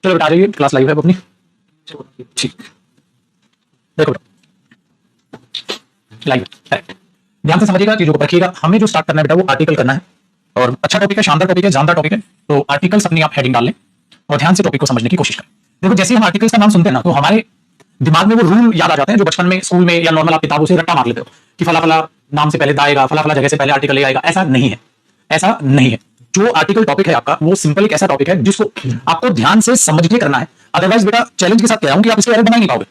चलो बेटा आ जाइए, क्लास लाइव है अपनी। ठीक, देखो लाइव है, ध्यान से समझिएगा, चीजों को रखिएगा। हमें जो स्टार्ट करना है बेटा वो आर्टिकल करना है, और अच्छा टॉपिक है, शानदार टॉपिक है, जानदार टॉपिक है। तो आर्टिकल्स अपनी आप हेडिंग डाल लें और ध्यान से टॉपिक को समझने की कोशिश करें। देखो जैसे हम आर्टिकल्स का नाम सुनते हैं ना, तो हमारे दिमाग में वो रूल याद आ जाते हैं जो बचपन में स्कूल में या नॉर्मल आप किताबों से रट्टा मार लेते हो कि फला फला नाम से पहले दा आएगा, फला फला जगह से पहले आर्टिकल आएगा। ऐसा नहीं है, ऐसा नहीं है। जो आर्टिकल टॉपिक है आपका वो सिंपल एक ऐसा टॉपिक है जिसको आपको ध्यान से समझ के करना है। अदरवाइज बेटा चैलेंज के साथ कह रहा हूं कि आप इसके एरर बना नहीं पाओगे,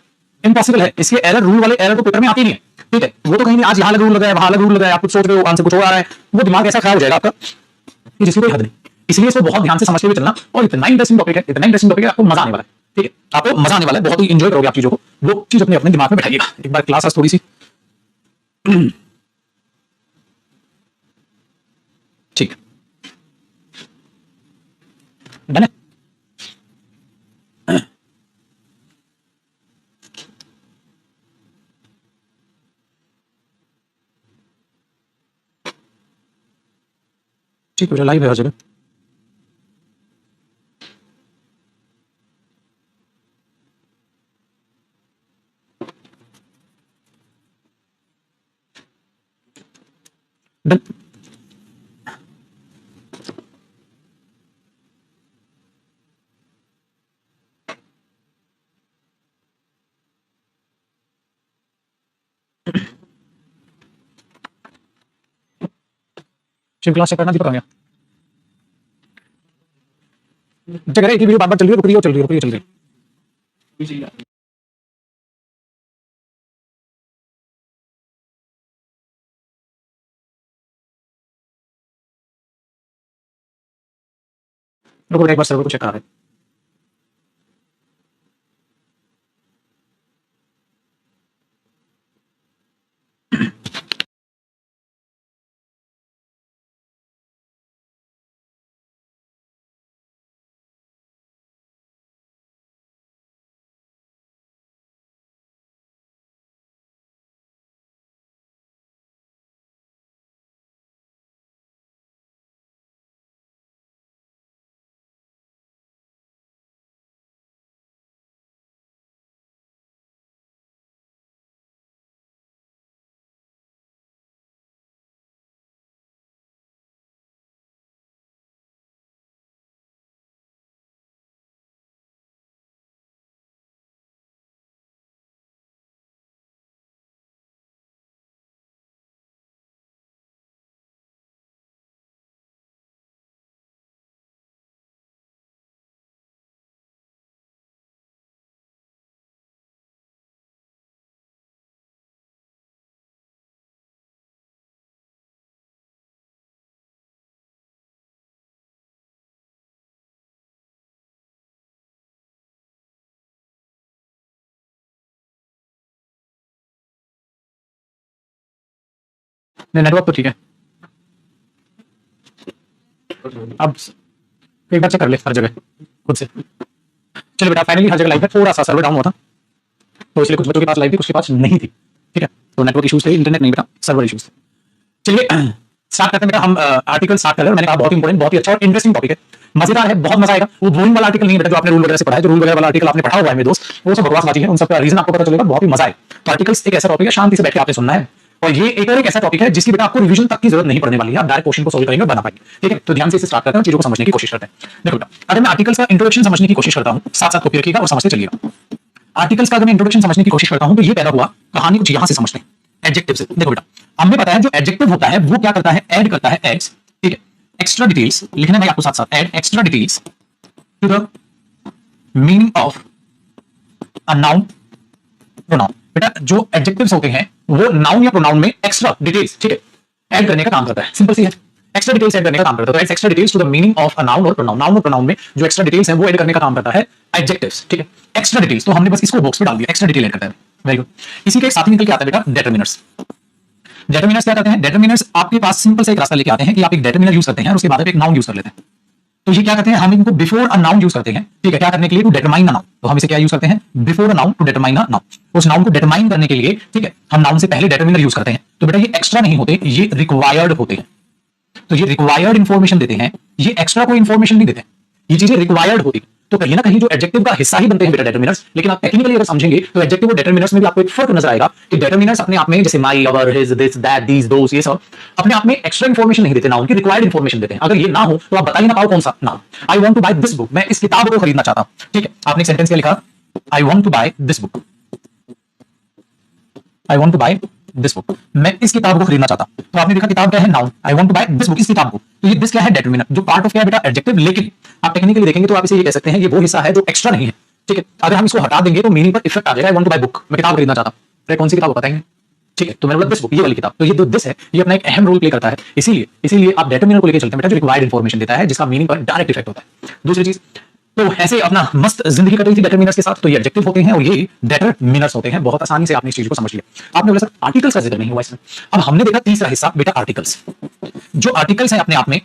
इम्पॉसिबल है। इसके एरर, रूल वाले एरर तो पेपर में आते ही नहीं है, ठीक है। वो तो कहीं नहीं, आज यहाँ अलग रूल लगाया, वहां अलग रूल लगाया, आप कुछ सोच रहे हो आंसर कुछ और आ रहा है, वो दिमाग ऐसा खराब हो जाएगा आपका कि जिसकी कोई हद नहीं। इसलिए इसको बहुत ध्यान से समझते हुए चलना। और इतना इंटरेस्टिंग टॉपिक है, इतना इंटरेस्टिंग टॉपिक है, आपको मजा आने वाला है, ठीक है। आपको मजा आने वाला है, बहुत ही एंजॉय करोगे आप चीजों को। वो चीज अपने अपने दिमाग में बैठाइएगा। एक बार क्लास आज थोड़ी सी ठीक डन है। ठीक है, लाइव है हर जगह। डन। शिव क्लास चेक करना, दीपक आ गया। चेक करें, एक ही वीडियो बार बार चल रही है, रुक रही है, चल रही है, रुक रही है, चल रही है। रुको एक बार सर्वर को चेक करा रहे। नहीं, नेटवर्क तो ठीक है। अब एक बार चेक कर ले हर जगह खुद से। चलो बेटा फाइनली हर जगह लाइव है। थोड़ा सा सर्वर डाउन हुआ था, तो इसलिए कुछ बच्चों के पास लाइव थी, कुछ के पास नहीं थी, ठीक है। तो नेटवर्क इश्यूज थे, इंटरनेट नहीं बेटा, सर्वर इश्यूज थे। चलिए स्टार्ट करते हैं बेटा। हम आर्टिकल स्टार्ट कर रहे हैं। मैंने कहा बहुत इंपॉर्टेंट, बहुत ही अच्छा और इंटरेस्टिंग टॉपिक है, मजेदार है, बहुत मजा आएगा। वो बोरिंग वाला आर्टिकल नहीं है बेटा जो आपने रूल वगैरह से पढ़ा है। जो रूल वगैरह वाला आर्टिकल आपने पढ़ा हुआ है मेरे दोस्त, वो सब बकवास बाजी है, उन सब का रीजन आपको पता चलेगा, बहुत ही मजा आएगा। तो आर्टिकल्स एक ऐसा टॉपिक है, शांति से बैठ के आपने सुनना है। और ये एक और एक ऐसा टॉपिक है जिसकी बेटा आपको रिवीजन तक की जरूरत नहीं पड़ने वाली है, आप डायरेक्ट क्वेश्चन को सोल्व करेंगे और बना पाएंगे, ठीक है। तो ध्यान से इसे स्टार्ट करते हैं, चीजों को समझने की कोशिश करते हैं। देखो बेटा, अगर मैं आर्टिकल्स का इंट्रोडक्शन समझने की कोशिश करता हूं, साथ साथ कॉपी रखिएगा और समझते चलिएगा। आर्टिकल्स का अगर मैं इंट्रोडक्शन समझने की कोशिश करता हूं तो ये पैदा हुआ, कहानी कुछ यहां से समझते हैं, एडजेक्टिव से। देखो बेटा, हमें पता है जो एडजेक्टिव होता है वो क्या करता है, ऐड करता है एड्स, ठीक है, एक्स्ट्रा डिटेल्स लिखना भाई आपको साथ साथ, add extra details to the meaning of a noun pronoun. बेटा जो एडजेक्टिव्स होते हैं वो नाउन या प्रोनाउन में एक्स्ट्रा डिटेल्स, ठीक है, ऐड करने का काम करता है। सिंपल सी है, एक्स्ट्रा डिटेल्स ऐड करने का काम करता है। तो extra details to the meaning of a noun और प्रोनाउन। नाउन और प्रोनाउन में जो एक्स्ट्रा डिटेल्स है वो ऐड करने का काम करता है एडजेक्टिव्स, ठीक है। एक्स्ट्रा डिटेल्स, तो हमने बस इसको बॉक्स में डाल दिया, एक्स्ट्रा डिटेल ऐड करता है। Very good. इसी के एक साथ ही निकल के आता है बेटा डेटरमिनर्स। डेटरमिनर्स क्या करते हैं, डेटरमिनर्स आपके पास सिंपल से एक रास्ता लेके आते हैं कि आप एक डेटरमिनर यूज करते हैं और उसके बाद आप एक नाउन यूज कर लेते हैं। तो ये क्या करते हैं, हम इनको बिफोर अ नाउन यूज करते हैं, ठीक है, क्या करने के लिए, टू डिटरमाइन अ नाउन। तो हम इसे क्या यूज करते हैं, before a noun to determine a noun. उस नाउन को डिटरमाइन करने के लिए, ठीक है, हम नाउन से पहले डेटरमिनर यूज करते हैं। तो बेटा ये एक्स्ट्रा नहीं होते, ये रिक्वायर्ड होते हैं। तो ये रिक्वायर्ड इंफॉर्मेशन देते हैं, ये एक्स्ट्रा कोई इंफॉर्मेशन नहीं देते, ये चीजें रिक्वायर्ड होती। तो कहीं ना कहीं जो एडजेक्टिव का हिस्सा ही बनते हैं बेटा डेटरमिनर्स। लेकिन आप टेक्निकली अगर समझेंगे तो एडजेक्टिव और डेटरमिनर्स में भी आपको एक फर्क नजर आएगा कि डेटरमिनर्स अपने आप में जैसे माई, अवर, हिज, दिस, दैट, दीज, दोस, ये सब अपने आप में एक्स्ट्रा इंफॉर्मेशन नहीं देते, नाउन की रिक्वायर्ड इंफॉर्मेशन देते हैं। अगर ये ना हो तो आप बता ही ना पाओ कौन सा noun. I want to buy this book, मैं इस किताब को खरीदना चाहता हूं। ठीक है, आपने एक सेंटेंस क्या लिखा, I want to buy this book, I want to buy this book, मैं इस किताब को खरीदना चाहता हूं। तो आपने देखा किताब क्या है, noun, I want to buy this book, इस किताब को। तो ये दिस क्या है, डेटरमिनर, जो पार्ट ऑफ क्या है बेटा, एडजेक्टिव। लेकिन आप टेक्निकली देखेंगे तो आप इसे ये कह सकते हैं ये वो हिस्सा है जो एक्स्ट्रा नहीं है। ठीक है, अगर हम इसको हटा देंगे तो मीनिंग पर इफेक्ट आ जाएगा। I want to buy book, मैं किताब खरीदना चाहता हूं, कौन सी किताब बताएंगे। ठीक है, तो मैंने बोला दिस बुक, ये वाली किताब। तो ये जो दिस है ये अपना एक अहम रोल प्ले करता है। इसीलिए आप डेटरमिनर को लेकर चलते हैं बेटा, जो रिक्वायर्ड इंफॉर्मेशन देता है, जिसका मीनिंग पर डायरेक्ट इफेक्ट होता है। दूसरी चीज, तो ऐसे अपना मस्त जिंदगी कट रही थी डेटरमिनर्स के साथ, तो ये एडजेक्टिव होते हैं और ये डेटरमिनर्स होते हैं। बहुत आसानी से आपने इस चीज को समझ लिया। आपने बोला सर आर्टिकल्स का जिक्र नहीं हुआ इसमें। अब हमने देखा तीसरा हिस्सा बेटा आर्टिकल्स। जो आर्टिकल्स हैं अपने आप में,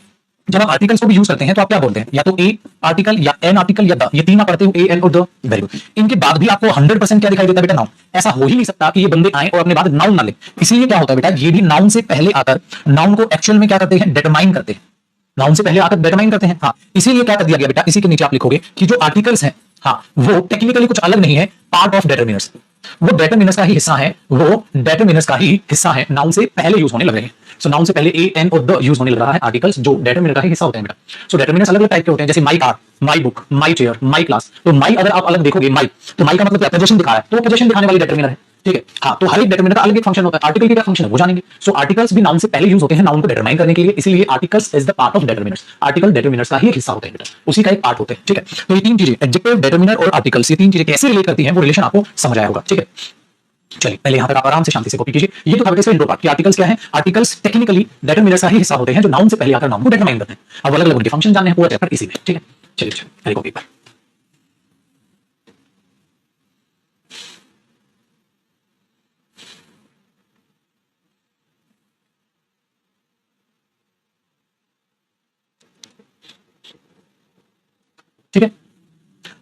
जब आप आर्टिकल्स को भी यूज करते हैं तो आप क्या बोलते हैं, या तो ए आर्टिकल या एन आर्टिकल या द, ये तीन आप पढ़ते हो, ए एन और द। Very good. इनके बाद भी आपको 100% क्या दिखाई देता है बेटा, नाउन। ऐसा हो ही नहीं सकता कि ये बंदे आए और अपने बाद नाउन ना ले। इसीलिए क्या होता है बेटा, ये भी नाउन से पहले आकर नाउन को एक्चुअल में क्या करते हैं, डिटरमाइन करते हैं। नाउन से पहले आकर डिटरमाइन करते हैं। हाँ, इसीलिए क्या कर दिया गया बेटा, इसी के नीचे आप लिखोगे कि जो आर्टिकल्स हैं, हाँ, वो टेक्निकली कुछ अलग नहीं है, पार्ट ऑफ डेटरमिनर्स। वो डेटरमिनर्स का ही हिस्सा है, वो डेटरमिनर्स का ही हिस्सा है, नाउन से पहले यूज होने लग रहे हैं। सो नाउन से पहले ए एन और द यूज होने लग रहा है, आर्टिकल्स जो डेटरमिनर का ही हिस्सा होते हैं बेटा। सो डेटरमिनर्स अलग अलग टाइप के होते हैं, जैसे my car, my book, my chair, my class. तो माई अगर आप अलग देखोगे, माई, तो माई का मतलब क्या, पोजीशन दिखा रहा है, तो पोजीशन दिखाने वाली डेटरमिनर है। ठीक है, हाँ, तो हर एक डेटरमिनर का अलग एक फंक्शन होता है। आर्टिकल के क्या फंक्शन है वो जानेंगे। सो आर्टिकल्स भी नाउन से पहले यूज होते हैं, नाउन को डिटरमाइन करने के लिए। इसलिए articles is the part of determiners. Article determiners का ही एक हिस्सा होते हैं बेटा, उसी का एक पार्ट होते हैं। ठीक है, तो ये तीन चीजें, एडजेक्टिव, डेटरमिनर और आर्टिकल्स, ये तीन चीजें कैसे रिलेट करती हैं वो रिलेशन आपको समझ आया होगा। ठीक है, चलिए पहले यहां तक आप आराम से शांति से कॉपी कीजिए। ये तो था बेटा इंट्रो पार्ट कि आर्टिकल्स क्या है। आर्टिकल्स टेक्निकली डेटरमिनर्स का ही हिस्सा होते हैं, जो नाउन से पहले आकर नाउन को डिटरमाइन करते हैं। अब अलग अलग उनके फंक्शन जानने हैं, पूरा चैप्टर इसी में। ठीक है, चलिए पहले कॉपी पर। ठीक है,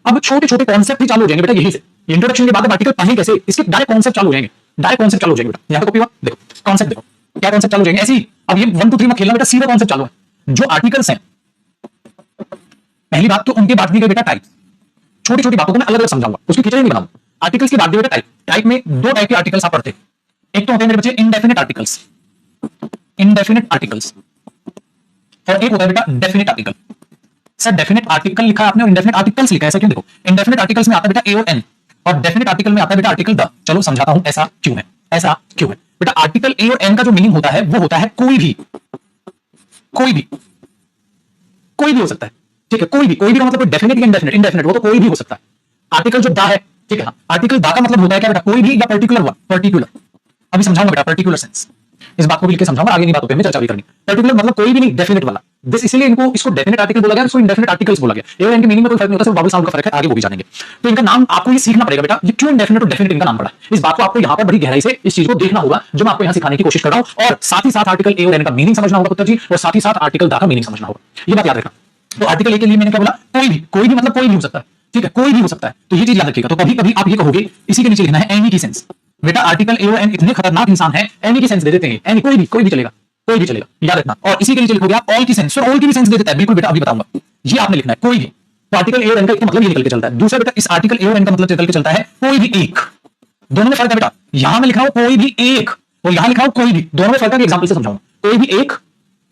अब छोटे छोटे कॉन्सेप्ट ही चालू हो जाएंगे बेटा यही से। इंट्रोडक्शन के बाद आर्टिकल पढ़ें कैसे, इसके डायरेक्ट कॉन्सेप्ट चालू हो जाएंगे। डायरेक्ट कॉन्सेप्ट चालू हो जाएंगे बेटा। यहां पे कॉपी हुआ, देखो कॉन्सेप्ट देखो क्या कॉन्सेप्ट चालू हो जाएंगे ऐसे ही। अब ये 1 2 3 में खेलना बेटा, सीधा कॉन्सेप्ट चालू है। जो आर्टिकल्स हैं, पहली बात तो उनके बात की गई बेटा टाइप। छोटी छोटी बातों को मैं अलग अलग समझाऊंगा, उसकी खिचड़ी नहीं बनाऊंगा। आर्टिकल्स की बात की बेटा टाइप। टाइप में दो टाइप के आर्टिकल्स आप पढ़ते हैं। एक तो होते हैं मेरे बच्चे इनडेफिनिट आर्टिकल्स, इनडेफिनिट आर्टिकल्स, और एक होता है बेटा definite article. Sir definite article लिखा है आपने और इंडेफिनेट आर्टिकल्स लिखा है, ऐसा क्यों? देखो इंडेफिनेट आर्टिकल्स में आता है बेटा ए और एन, और डेफिनेट आर्टिकल में आता है बेटा आर्टिकल द। चलो समझाता हूं ऐसा क्यों है, ऐसा क्यों है बेटा। आर्टिकल ए और एन का जो मीनिंग होता है वो होता है कोई भी, कोई भी, कोई भी हो सकता है। ठीक है, कोई भी, कोई भी का मतलब कोई डेफिनेट या इंडेफिनेट, इंडेफिनेट वो तो कोई भी हो सकता है। आर्टिकल जो दा है, ठीक है, आर्टिकल दा का मतलब होता है क्या बेटा, कोई भी या पर्टिकुलर हुआ, पर्टिकुलर। अभी समझाऊंगा बेटा पर्टिकुलर सेंस, इस बात को भी लिख के समझाऊंगा, आगे नहीं बातों पे हमें चर्चा भी करनी। पर्टिकुलर मतलब कोई भी नहीं, डेफिनेट वाला। दिस इसलिए इनको इसको डेफिनेट आर्टिकल बोला गया, इसको इंडेफिनेट आर्टिकल्स बोला गया। ये इनके मीनिंग में कोई फर्क नहीं होता, सिर्फ बाबल साउंड का फर्क है, आगे वो भी जानेंगे। तो इनका नाम आपको ये सीखना पड़ेगा बेटा, ये क्यों इंडेफिनेट और डेफिनेट इनका नाम पड़ा है। इस बात को आपको यहां पर बड़ी गहराई से इस चीज को देखना होगा, जो मैं आपको यहां सिखाने की कोशिश कर रहा हूं। और साथ ही साथ आर्टिकल ए और एन का मीनिंग समझना होगा पुत्र जी, और साथ ही साथ आर्टिकल दा का मीनिंग समझना होगा। ये बात याद रखना। तो आर्टिकल ए के लिए मैंने क्या बोला, कोई भी, कोई भी मतलब कोई भी हो सकता है। ठीक है, कोई भी हो सकता है, तो ये चीज याद रखिएगा। तो कभी कभी आप ये कहोगे, इसी के नीचे लिखना है एनी की सेंस। बेटा आर्टिकल ए और एन इतने खतरनाक इंसान है, एनी की सेंस दे देते हैं। एनी कोई भी चलेगा, कोई भी चलेगा, याद रखना। और इसी के नीचे लिखोगे आप ऑल की सेंस, और ऑल की भी सेंस दे देता है, बिल्कुल बेटा अभी बताऊंगा। ये आपने लिखना है कोई भी। तो आर्टिकल ए और एन का मतलब ये निकल के चलता है। दूसरा बेटा इस आर्टिकल ए और एन का मतलब निकल के चलता है कोई भी एक। दोनों में फर्क है बेटा, यहां में लिखा हो कोई भी एक और यहां लिखा हो कोई भी, दोनों में फर्क है। एग्जांपल से समझाऊंगा, कोई भी एक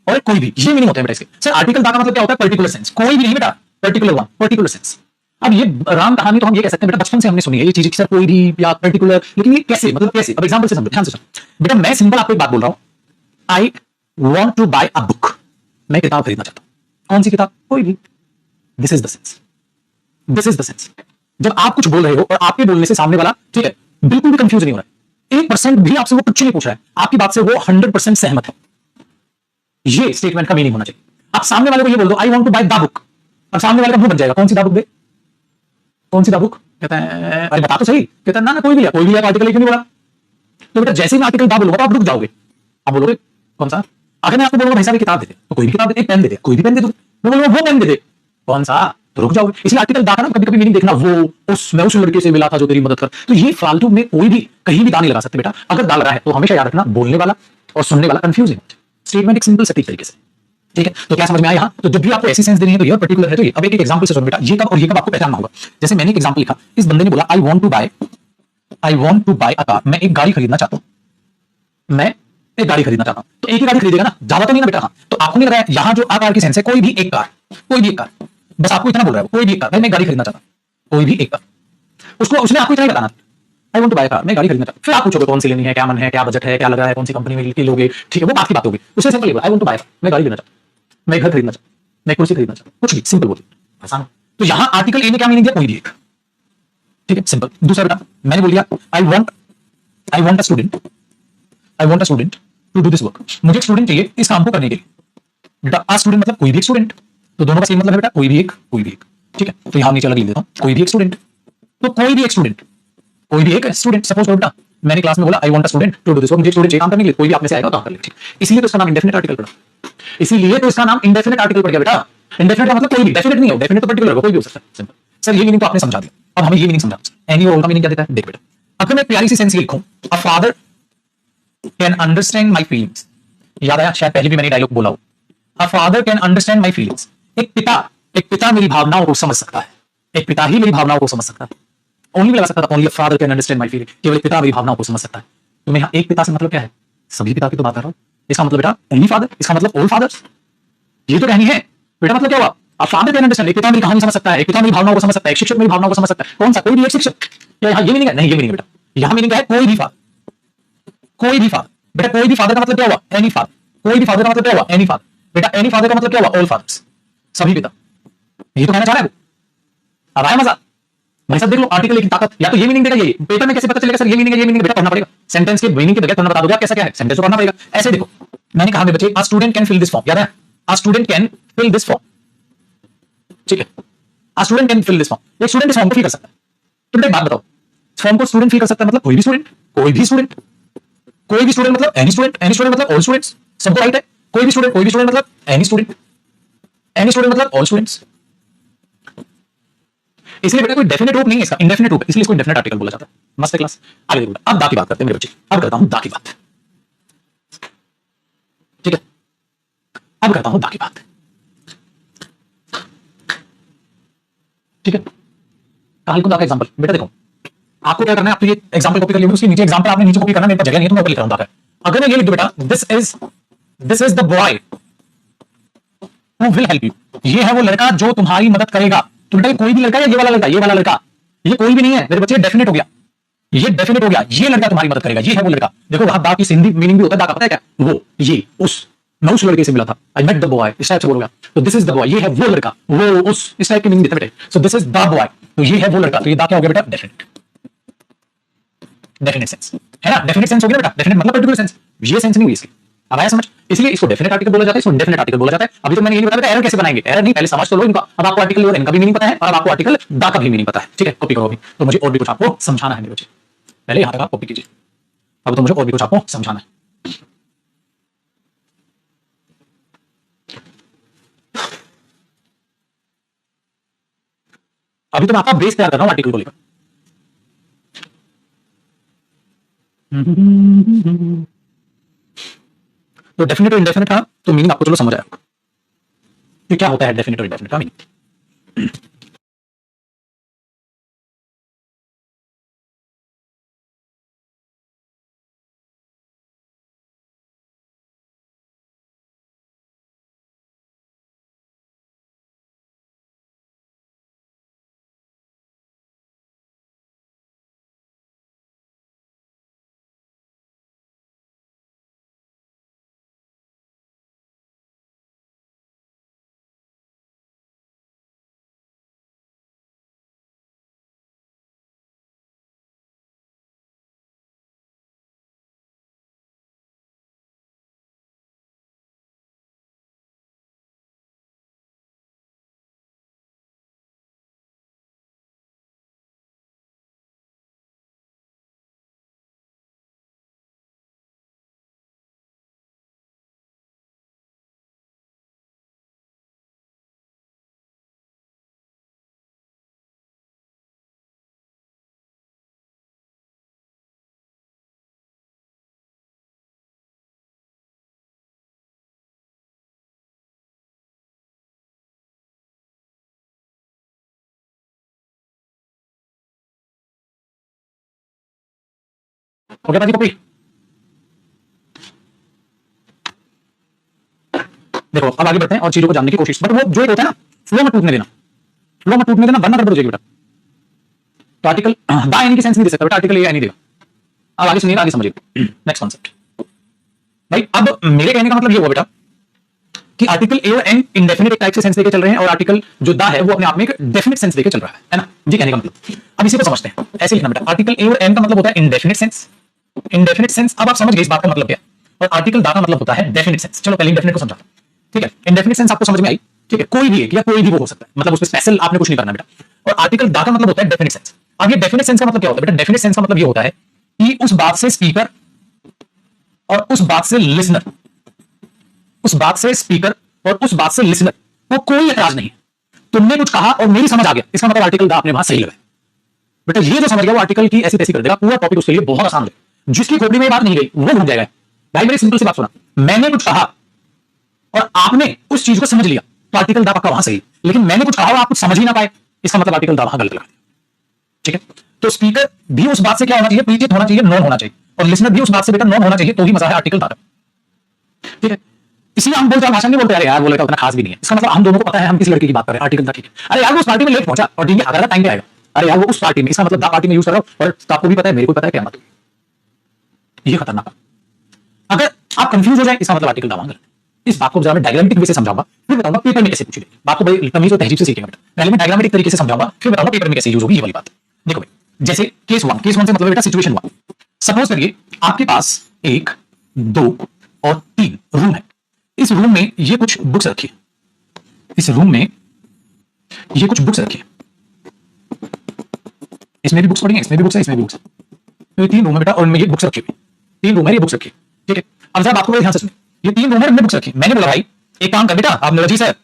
और कोई भी, ये मीनिंग होते हैं बेटा इसके। सर आर्टिकल दा का मतलब क्या होता है, पर्टिकुलर सेंस। कोई भी नहीं बेटा, पर्टिकुलर वन, पर्टिकुलर सेंस। अब ये राम कहानी तो हम ये कह सकते हैं बेटा, बचपन से हमने सुनी है ये चीज, सर कोई भी या पर्टिकुलर, लेकिन ये कैसे, मतलब कैसे। अब एग्जांपल से समझो, ध्यान से सुनो बेटा। मैं सिंपल आपको एक बात बोल रहा हूं, I want to buy a book, मैं किताब खरीदना चाहता हूं। कौन सी किताब, कोई भी। This is the sense, this is the sense. जब आप कुछ बोल रहे हो और आपके बोलने से सामने वाला, ठीक है, बिल्कुल भी कंफ्यूज नहीं हो रहा है, 1% भी आपसे वो कुछ नहीं पूछ रहा है, आपकी बात से वो 100% सहमत है, ये स्टेटमेंट का मीनिंग होना चाहिए। आप सामने वाले को ये बोल दो, I want to buy the book, अब सामने वाले का मुंह बन जाएगा, कौन सी द बुक दे, कौन सी द बुक, कहता है अरे बता तो सही, कहता है ना ना कोई भी है, कोई भी है, आर्टिकल क्यों नहीं बोला। तो बेटा जैसे ही मैं आर्टिकल दा बोलूंगा तो आप रुक जाओगे, आप बोलोगे कौन सा। अगर मैं आपको बोलूंगा भाई साहब किताब देते, तो कोई भी किताब देते, पेन देते, कोई भी पेन दे दो। मैं बोलूंगा वो पेन दे दे, कौन सा, तो रुक जाओगे। इसलिए आर्टिकल दा का ना कभी कभी मीनिंग देखना, वो मैं उस लड़के से मिला था जो तेरी मदद कर। तो ये फालतू में कोई भी कहीं भी दा नहीं लगा सकते बेटा। अगर दा लगा है तो हमेशा याद रखना, बोलने वाला और सुनने वाला कंफ्यूज है। स्टेटमेंट एक सिंपल सटीक तरीके से, ठीक है, तो क्या समझ में आया यहाँ? तो जब भी आपको ऐसी सेंस देनी है तो ये पर्टिकुलर है, तो ये अब एक एग्जांपल से सुनो बेटा, ये कब और ये कब आपको पहचानना होगा। जैसे मैंने एक एग्जांपल लिखा, इस बंदे ने बोला I want to buy a car, मैं एक गाड़ी खरीदना चाहता हूं, मैं एक गाड़ी खरीदना चाहता हूं। तो एक ही गाड़ी खरीदेगा ना, ज्यादा तो नहीं ना बेटा। हाँ, तो आपको नहीं लगा यहाँ जो आ कार की सेंस है, कोई भी एक कार, कोई भी एक कार, बस आपको इतना बोल रहा है, कोई भी एक कार, भाई मैं गाड़ी खरीदना चाहता हूं, कोई भी एक कार। उसको उसने आपको इतना ही बताना, I want to buy car, मैं गाड़ी खरीदना चाहता हूं। फिर आप पूछोगे कौन सी लेनी है, क्या मन है, क्या बजट है, क्या लग रहा है, कौन सी कंपनी में लोगे, ठीक है, वो बात की बात होगी। उससे simple I want to buy car, मैं गाड़ी लेना चाहता हूं, मैं घर खरीदना चाहता हूं, मैं कुर्सी खरीदना चाहता हूं, कुछ भी सिंपल बोलिए, आसान। तो यहां आर्टिकल ए ने क्या मीनिंग दिया, कोई भी एक, ठीक है, सिंपल। दूसरा बेटा मैंने बोल दिया I want a student, I want a student to do this work, मुझे एक स्टूडेंट चाहिए इस काम को करने के लिए। बेटा आ स्टूडेंट मतलब कोई भी एक स्टूडेंट, तो दोनों का सेम मतलब है बेटा, कोई भी एक, कोई भी एक, ठीक है। तो यहां नीचे अलग लिख देता हूं, कोई भी एक स्टूडेंट, तो कोई भी एक स्टूडेंट, कोई भी एक स्टूडेंट। सपोज करो बेटा मैंने क्लास में बोला I want a student to do this work, मुझे स्टूडेंट चाहिए काम करने के लिए, कोई भी आप में से आएगा काम कर ले, ठीक। इसीलिए तो इसका नाम इंडेफिनिट आर्टिकल पड़ा, इसीलिए तो इसका नाम इंडेफिनिट आर्टिकल पड़ गया बेटा। इंडेफिनिट का मतलब कोई भी, डेफिनेट नहीं हो, डेफिनेट तो पर्टिकुलर हो, कोई भी हो सकता है, सिंपल। सर ये मीनिंग तो आपने समझा दिया, अब हमें ये मीनिंग समझा। एनी और ऑल का मीनिंग क्या देता है, देख बेटा। अगर मैं प्यारी सी सेंस लिखूं, a father can understand my feelings, याद आया, शायद पहले भी मैंने डायलॉग बोला हो, a father can understand my feelings, एक पिता मेरी भावनाओं को समझ सकता है, एक पिता ही मेरी भावनाओं को समझ सकता है। ओनली लगा सकता था, only father can understand my feeling, केवल एक पिता मेरी भावनाओं को समझ सकता है। तो मैं यहाँ एक पिता से मतलब क्या है, सभी पिता की तो बात कर रहा हूँ। इसका मतलब बेटा ओनली फादर, इसका मतलब ऑल फादर्स, ये तो कहनी है बेटा। मतलब क्या हुआ, आप फादर कैन अंडरस्टैंड, एक पिता मेरी कहानी समझ सकता है, एक पिता मेरी भावनाओं को समझ सकता है, एक शिक्षक मेरी भावनाओं को समझ सकता है। कौन सा, कोई भी एक शिक्षक, या यहाँ ये मीनिंग है, नहीं ये मीनिंग बेटा, यहाँ मीनिंग है कोई भी फादर, कोई भी फादर। बेटा कोई भी फादर का मतलब क्या हुआ, एनी फादर। कोई भी फादर का मतलब क्या हुआ, एनी फादर। बेटा एनी फादर का मतलब क्या हुआ, ऑल फादर्स, सभी पिता। ये तो कहना चाह रहा है वो। अब आया मजा। भाई साहब देख लो आर्टिकल की ताकत, या तो ये मीनिंग देगा, ये पेपर में कैसे पता चलेगा सर ये मीनिंग है, ये मीनिंग बेटा पढ़ना पड़ेगा। सेंटेंस के मीनिंग के बगैर तुमने बता दोगे आप कैसा क्या है, सेंटेंस को पढ़ना पड़ेगा। ऐसे देखो मैंने कहा मेरे बच्चे, a student can fill this form, याद है, a student can fill this form, ठीक है, a student can fill this form, एक स्टूडेंट इस फॉर्म को फिल कर सकता है। तो बेटा एक बात बताओ, फॉर्म को स्टूडेंट फिल कर सकता है मतलब कोई भी स्टूडेंट, कोई भी स्टूडेंट, कोई भी स्टूडेंट मतलब एनी स्टूडेंट, एनी स्टूडेंट मतलब ऑल स्टूडेंट्स, सबको राइट है। कोई भी स्टूडेंट मतलब एनी स्टूडेंट, एनी स्टूडेंट मतलब ऑल स्टूडेंट्स। इसलिए बेटा कोई डेफिनेट रूप नहीं है इसका, इंडेफिनेट रूप, इसलिए इसको इंडेफिनेट आर्टिकल बोला जाता है। मस्त क्लास। आगे देखो बेटा, अब दा की बात करते हैं मेरे बच्चे, अब करता हूं दा की बात, ठीक है, अब करता हूं दा की बात, ठीक है। काल को दा का एग्जांपल, बेटा देखो आपको क्या करना है, आपको ये एग्जांपल कॉपी कर लिया, उसके नीचे एग्जांपल आपने नीचे कॉपी करना, मेरे पास जगह नहीं है तो मैं ऊपर लिख रहा हूं दा का। अगर मैं ये लिख दूं बेटा, this is the boy who will help you, ये है वो लड़का जो तुम्हारी मदद करेगा। तो बेटा कोई भी लड़का या ये वाला लड़का, ये वाला लड़का, ये कोई भी नहीं है मेरे बच्चे, डेफिनेट हो गया, ये डेफिनेट हो गया, ये लड़का तुम्हारी मदद करेगा, ये है वो लड़का। देखो वहां दा की सिंधी मीनिंग भी होता है, दा का पता है क्या, वो, ये, उस, मैं उस लड़के से मिला था, आई मेट द बॉय, इस टाइप से बोलोगे। तो दिस इज द बॉय, ये है वो लड़का, वो, उस, इस टाइप की मीनिंग देते बेटे। So this is the boy, तो ये है वो लड़का, तो ये दा क्या हो गया बेटा, डेफिनेट, डेफिनेट सेंस है ना, डेफिनेट सेंस हो गया बेटा, डेफिनेट मतलब पर्टिकुलर सेंस, ये सेंस नहीं हुई इसकी। अब आया समझ, इसलिए इसको डेफिनेट आर्टिकल बोला जाता है, इसको इंडेफिनेट आर्टिकल बोला जाता है। अभी तो मैंने ये नहीं बताया एरर कैसे बनाएंगे, एरर नहीं, पहले समझ तो लो इनका। अब आपको आर्टिकल और इनका भी मीनिंग पता है, और अब आपको आर्टिकल दा का भी मीनिंग पता है, ठीक है। कॉपी करो अभी, तो मुझे और भी कुछ आपको समझाना है मेरे बच्चे, पहले यहां तक आप कॉपी कीजिए, अब तो मुझे और भी कुछ आपको समझाना है। अभी तो मैं आपका बेस तैयार कर रहा हूं आर्टिकल को लेकर। तो डेफिनेट और इंडेफिनेट था, तो मीनिंग आपको चलो समझ आया कि क्या होता है डेफिनेट और इंडेफिनेट का मीनिंग। हो गया बाजी कॉपी। देखो अब आगे बढ़ते हैं और चीजों को जानने की कोशिश, बट वो जो एक होता है ना, फ्लो में टूटने देना, फ्लो में टूटने देना, वरना गड़बड़ हो जाएगी बेटा। तो आर्टिकल दा एनी की सेंस नहीं दे सकता बेटा, आर्टिकल ए नहीं देगा। अब आगे सुनिए, आगे समझिए नेक्स्ट कॉन्सेप्ट। भाई अब मेरे कहने का मतलब ये हुआ बेटा कि आर्टिकल ए और एन इंडेफिनिट एक टाइप से सेंस देके चल रहे हैं, और आर्टिकल जो दा है वो अपने आप में एक डेफिनेट सेंस देके चल रहा है ना जी, कहने का मतलब। अब इसी को समझते हैं, ऐसे लिखना बेटा, आर्टिकल ए और एन का मतलब होता है इंडेफिनिट सेंस, इंडेफिनिट सेंस। अब आप समझ गए इस बात का मतलब क्या, और आर्टिकल दा का मतलब होता है डेफिनेट सेंस। चलो पहले इंडेफिनिट को समझाते हैं, ठीक है। इंडेफिनिट सेंस आपको समझ में आई, ठीक है, कोई भी एक या कोई भी वो हो सकता है, मतलब उसमें स्पेशल आपने कुछ नहीं करना बेटा। और आर्टिकल दा का मतलब होता है डेफिनेट सेंस। अब ये डेफिनेट सेंस का मतलब क्या होता है बेटा, डेफिनेट सेंस का मतलब ये होता है कि उस बात से स्पीकर और उस बात से लिसनर, उस बात से स्पीकर और उस बात से लिसनर को कोई एतराज नहीं है। तुमने कुछ कहा और मेरी समझ आ गया, इसका मतलब आर्टिकल दा आपने वहां सही लगाया बेटा। ये जो समझ गया वो आर्टिकल की ऐसी तैसी कर देगा, पूरा टॉपिक उसके लिए बहुत आसान है। जिसकी खोपड़ी में बात नहीं गई वो घूम जाएगा। भाई मेरी सिंपल सी बात सुना, मैंने कुछ कहा और आपने उस चीज को समझ लिया तो आर्टिकल दा पक्का वहां सही, लेकिन मैंने कुछ कहा और आप कुछ समझ ही ना पाए, इसका मतलब आर्टिकल दा वहां गलत लगा दिया, ठीक है। तो स्पीकर भी उस बात से क्या होना चाहिए, प्रीचित होना चाहिए, नॉन होना चाहिए, और लिसनर भी उस बात से बेटा नॉन होना चाहिए, तो ही मजा है आर्टिकल दा का, ठीक है। इसलिए हम बोलते हैं, भाषा नहीं बोलते अरे यार वो लड़का उतना खास भी नहीं है, इसका मतलब हम दोनों को पता है हम किस लड़के की बात कर रहे हैं, आर्टिकल दा, ठीक है। अरे यार वो उस पार्टी में लेट पहुंचा और डींगे आधा टाइम पे आएगा, अरे यार वो उस पार्टी में, इसका मतलब दा पार्टी में यूज कर रहा हूं, और आपको भी पता है मेरे को पता है क्या मतलब, ये खतरनाक है। अगर आप कंफ्यूज हो जाए इसका मतलब आर्टिकल दा वहां गलत है। इस बात को जरा मैं डायग्रामेटिक वे से समझाऊंगा, फिर बताऊंगा पेपर में कैसे पूछेंगे। बात को बड़ी तमीज और तहजीब से सीखेंगे बेटा, पहले मैं डायग्रामेटिक तरीके से समझाऊंगा, फिर बताऊंगा पेपर में कैसे यूज होगी ये वाली बात। देखो भाई, जैसे केस वन, केस वन से मतलब बेटा सिचुएशन वन। सपोज करिए आपके पास 1, 2 और 3 रूम है। इस रूम में ये कुछ बुक्स रखी है, इस रूम में ये कुछ बुक्स रखी है, इसमें भी बुक्स पड़ी हैं, इसमें भी बुक्स है, इसमें भी बुक्स है। तो ये 3 रूम है बेटा और इनमें ये बुक्स रखी हुई, 3 रूम है, ये बुक्स रखी है, ठीक है। अब जरा आपको बड़े ध्यान से सुनिए, ये 3 रूम है, इनमें बुक्स रखी। मैंने बोला भाई एक काम कर बेटा, आप बोला जी सर,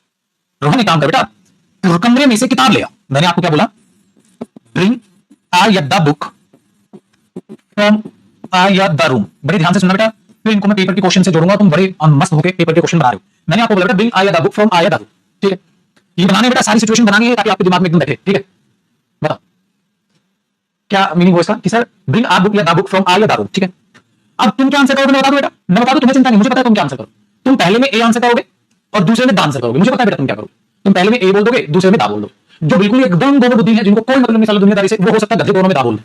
रोहन एक काम कर बेटा, कमरे में से किताब ले आ। मैंने आपको क्या बोला, ब्रिंग आ या द बुक फ्रॉम आ या द रूम। बड़े ध्यान से सुनना बेटा, फिर इनको मैं पेपर के क्वेश्चन से जोड़ूंगा, तुम बड़े मस्त होकर पेपर के क्वेश्चन बना रहे हो। मैंने आपको बोला बेटा ब्रिंग आ या द बुक फ्रॉम आ या द रूम, ठीक है। ये बनाने बेटा सारी सिचुएशन बनानी है ताकि आपके दिमाग में एकदम बैठे, ठीक है। बताओ क्या मीनिंग हो इसका कि सर ब्रिंग आ बुक या द बुक फ्रॉम आ या द रूम, ठीक है। अब तुम क्या आंसर करोगे मैं बता दूं बेटा, मैं बता दूं, तुम्हें चिंता नहीं, मुझे पता है तुम क्या आंसर करो। तुम पहले में ए आंसर करोगे और दूसरे में द आंसर करोगे, मुझे पता है बेटा तुम क्या करोगे। तुम पहले में ए बोल दोगे, दूसरे में दा बोल दो। जो बिल्कुल एकदम गोबर बुद्धि है, जिनको कोई मतलब नहीं साला दुनियादारी से, वो हो सकता है गधे दोनों में दा बोल दे,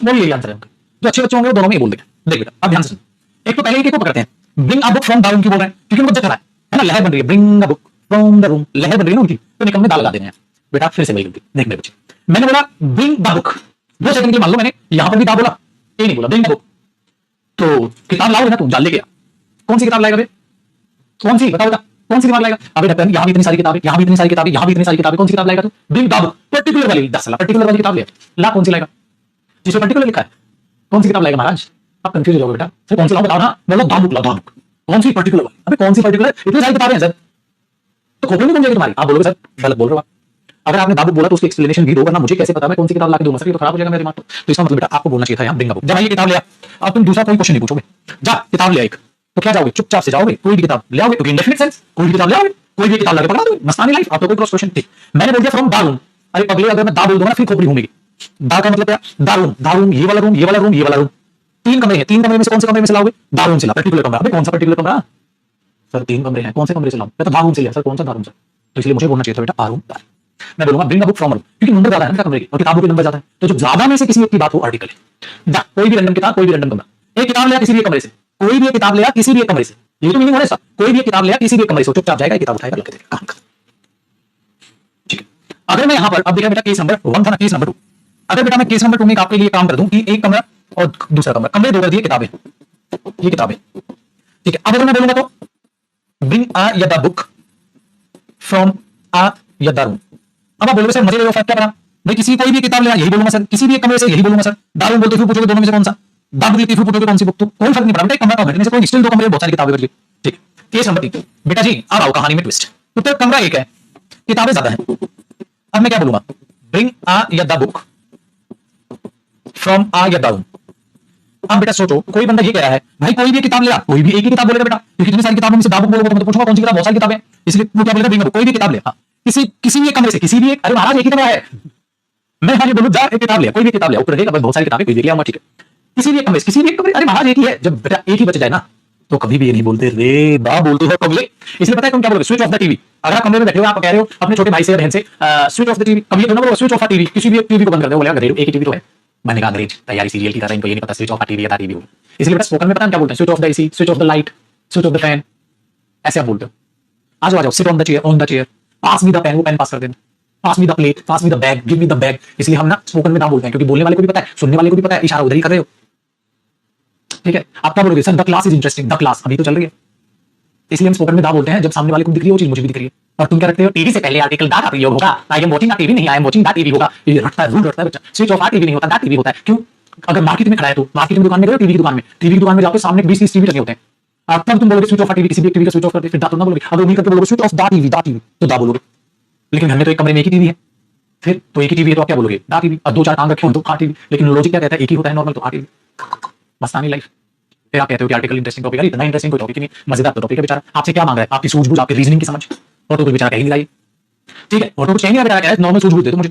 वो यही आंसर है उनका। जो अच्छे बच्चे होंगे वो दोनों में ए बोल देंगे। देख बेटा अब ध्यान से सुन, एक तो पहले एक को पकड़ते हैं, bring a book from the room क्यों बोल रहे हैं, क्योंकि उनको जता है ना, लहर बन रही है, bring a book from the room, लहर बन रही है ना उनकी, तो निकल में दा लगा देना है बेटा। फिर से वही गलती, देख मेरे बच्चे, मैंने बोला ब्रिंग द बुक, 2 सेकंड के लिए मान लो मैंने यहां पर भी दा बोला, ए नहीं बोला, ब्रिंग द बुक। तो किताब लाओगे ना तुम, जान लेके आ, कौन सी किताब लाएगा बे, कौन सी बताओ बेटा, कौन सी किताब लाएगा। अबे ढक्कन, यहां भी इतनी सारी किताबें, यहां भी इतनी सारी किताबें, यहां भी इतनी सारी किताबें, कौन सी किताब लाएगा तू, ब्रिंग द बुक पर्टिकुलर वाली, 10 साल पर्टिकुलर वाली किताब ले ला, कौन सी लाएगा जिसमें पर्टिकुलर लिखा है, कौन सी किताब लाएगा महाराज। आप कंफ्यूज हो जाओगे बेटा, सर कौन सी लाओ बताओ ना, बोलो द बुक ला, द बुक, कौन सी पर्टिकुलर वाली, अबे कौन सी पर्टिकुलर, इतनी सारी किताबें हैं सर, तो खोपड़ी नहीं बन जाएगी तुम्हारी। आप बोलोगे सर गलत बोल रहे हो आप, अगर आपने द बुक बोला तो उसकी एक्सप्लेनेशन भी दो, वरना मुझे कैसे पता मैं कौन सी किताब लाके दूंगा सर, ये तो खराब हो जाएगा मेरे दिमाग को। तो इसका मतलब बेटा आपको बोलना चाहिए था यहाँ ब्रिंग द बुक। जब ये किताब ले आ, अब तुम दूसरा कोई क्वेश्चन नहीं पूछोगे, जा किताब ले एक, तो क्या जाओगे, चुपचाप से जाओगे, कोई भी किताब ले आओगे, क्योंकि इंडेफिनिट सेंस, कोई भी किताब ले आओगे, कोई भी किताब लाके पकड़ा दोगे, मस्तानी लाइफ, आप तो कोई क्रॉस क्वेश्चन, ठीक। मैंने बोल दिया फ्रॉम द रूम, अरे पगले अगर मैं दा बोल दूंगा फिर खोपड़ी घूमेगी। दा का मतलब क्या, द रूम, द रूम, ये वाला रूम, ये वाला रूम, ये वाला रूम, 3 कमरे हैं, 3 कमरे में से कौन से कमरे में से लाओगे, द रूम से ला, पर्टिकुलर कमरा। अबे कौन सा पर्टिकुलर कमरा सर, 3 कमरे हैं, कौन से कमरे से लाऊं, मैं तो द रूम से लिया सर, कौन सा द रूम सर, तो इसलिए मुझे बोलना चाहिए था बेटा आ रूम। मैं बोलूंगा bring the book from room, क्योंकि नंबर ज्यादा है ना कमरे के और किताबों के नंबर ज्यादा है, तो जो ज्यादा में से किसी एक की बात हो आर्टिकल है। जा कोई भी रैंडम किताब, कोई भी रैंडम कमरा, एक किताब लिया किसी भी कमरे से, कोई भी किताब लिया किसी भी कमरे से, ये तो मीनिंग हो रहा है, कोई भी किताब लिया किसी भी कमरे से, चुपचाप जाएगा किताब उठाएगा लग देगा, काम खत्म, ठीक है। अगर मैं यहां पर अब देखा बेटा केस नंबर 1 था ना, केस नंबर 2, अगर बेटा मैं केस नंबर 2 में आपके लिए काम कर दूं कि एक कमरा और दूसरा कमरा, कमरे 2 कर दिए, किताबें, ये किताबें, ठीक है। अब अगर मैं बोलूंगा तो ब्रिंग आ या द बुक फ्रॉम आ या द रूम, अब आप बोलोगे सर मजे ले लो, क्या करा भाई, किसी कोई भी किताब लेना यही बोलूंगा सर, किसी भी एक कमरे से यही बोलूंगा सर, द रूम बोलते फिर पूछोगे दोनों में से कौन सा, द बुक लेते फिर पूछोगे कौन सी बुक, तो कोई फर्क नहीं पड़ा बेटा, एक कमरा का घटने से कोई, स्टिल 2 कमरे में बहुत सारी किताबें बदली, ठीक। केस नंबर 3 बेटा जी अब आओ कहानी में ट्विस्ट, उत्तर कमरा एक है, किताबें ज्यादा हैं। अब मैं क्या बोलूंगा, ब्रिंग आ या द बुक फ्रॉम आ या द रूम। अब बेटा सोचो, कोई बंदा ये कह रहा है भाई कोई भी किताब ले आ, कोई भी एक ही किताब बोलेगा बेटा, क्योंकि इतनी सारी किताबों में से द बुक बोलोगे तो मैं तो पूछूंगा कौन सी किताब, बहुत सारी किताबें, इसलिए वो क्या बोलेगा ब्रिंग द बुक, कोई भी किताब ले, हाँ किसी भी एक कमरे से, किसी भी एक, अरे महाराज एक ही कमरा है, मैं हाँ ये बोलूं जा एक किताब ले, कोई भी किताब ले, ऊपर देगा बहुत सारी किताबें, कोई भी ले आऊंगा, ठीक है। किसी भी एक कमरे किसी भी एक कमरे, अरे महाराज एक ही है, जब बेटा एक ही बच जाए ना तो कभी भी ये नहीं बोलते रे बा, बोलते हो पब्लिक। इसलिए पता है तुम क्या बोलोगे? Switch off the TV. अगर आप कमरे में बैठे हो, आप कह रहे हो अपने छोटे भाई से या बहन से स्विच ऑफ द टीवी, कभी तो ना बोलो स्विच ऑफ द टीवी, किसी भी एक टीवी को बंद कर दो। बोलेगा घरेलू एक ही टीवी तो है। मैंने कहा अंग्रेज तैयारी सीरियल की तरह, इनको ये नहीं पता स्विच ऑफ द टीवी या टीवी हो। इसलिए बेटा स्पोकन में पता है क्या बोलते हैं? Switch off the AC, switch off the light, switch off the fan, ऐसे आप बोलते हो। आ जाओ, sit on the chair, on the chair, pass me the pen, वो पेन पास कर देना, pass me the plate, pass me the bag, give me the bag. इसलिए हम ना स्पोकन में ना बोलते हैं, क्योंकि बोलने वाले को भी पता है, सुनने वाले को भी पता है, इशारा उधर ही कर रहे हो। ठीक है, आप क्या बोलोगे? Sir the class is interesting, the class अभी तो चल रही है, इसलिए हम स्पोकन में दा बोलते हैं जब सामने वाले को दिख रही है वो चीज मुझे भी दिख रही है। और तुम क्या रखते हो? टीवी से पहले आर्टिकल दा का प्रयोग होगा। I am watching the TV नहीं, I am watching the TV होगा। ये रटता है, रूल रटता है बच्चा। स्विच ऑफ टीवी नहीं होता, दा टीवी होता है। क्यों? अगर मार्केट में खड़ा है तो मार्केट में दुकान में गए, टीवी की दुकान में, टीवी की दुकान में जाओ तो सामने 20-30 टीवी लगे होते हैं। अब तब तुम बोलोगे स्विच ऑफ टीवी, किसी भी टीवी का स्विच ऑफ कर दे, फिर दा तो ना बोलोगे। अगर उम्मीद करके बोलोगे स्विच ऑफ द टीवी तो दा बोलोगे। लेकिन घर में तो एक कमरे में एक ही टीवी है, फिर तो एक ही टीवी है तो आप क्या बोलोगे? दा टीवी। और 2-4 टांग रखे हो तो खा टीवी। लेकिन लॉजिक क्या कहता है? एक ही होता है नॉर्मल, तो खा टीवी। मस्तानी लाइफ। फिर आप कहते हो कि आर्टिकल इंटरेस्टिंग टॉपिक है, इतना इंटरेस्टिंग कोई टॉपिक नहीं, मजेदार टॉपिक है। बेचारा आपसे क्या मांग रहा है? आपकी सूझबूझ, आपकी रीजनिंग की समझ। और तो कोई बेचारा कह ही नहीं रहा है। ठीक है, और तो कुछ कह नहीं रहा, बेचारा कह रहा है नॉर्मल सूझबूझ दे दो मुझे।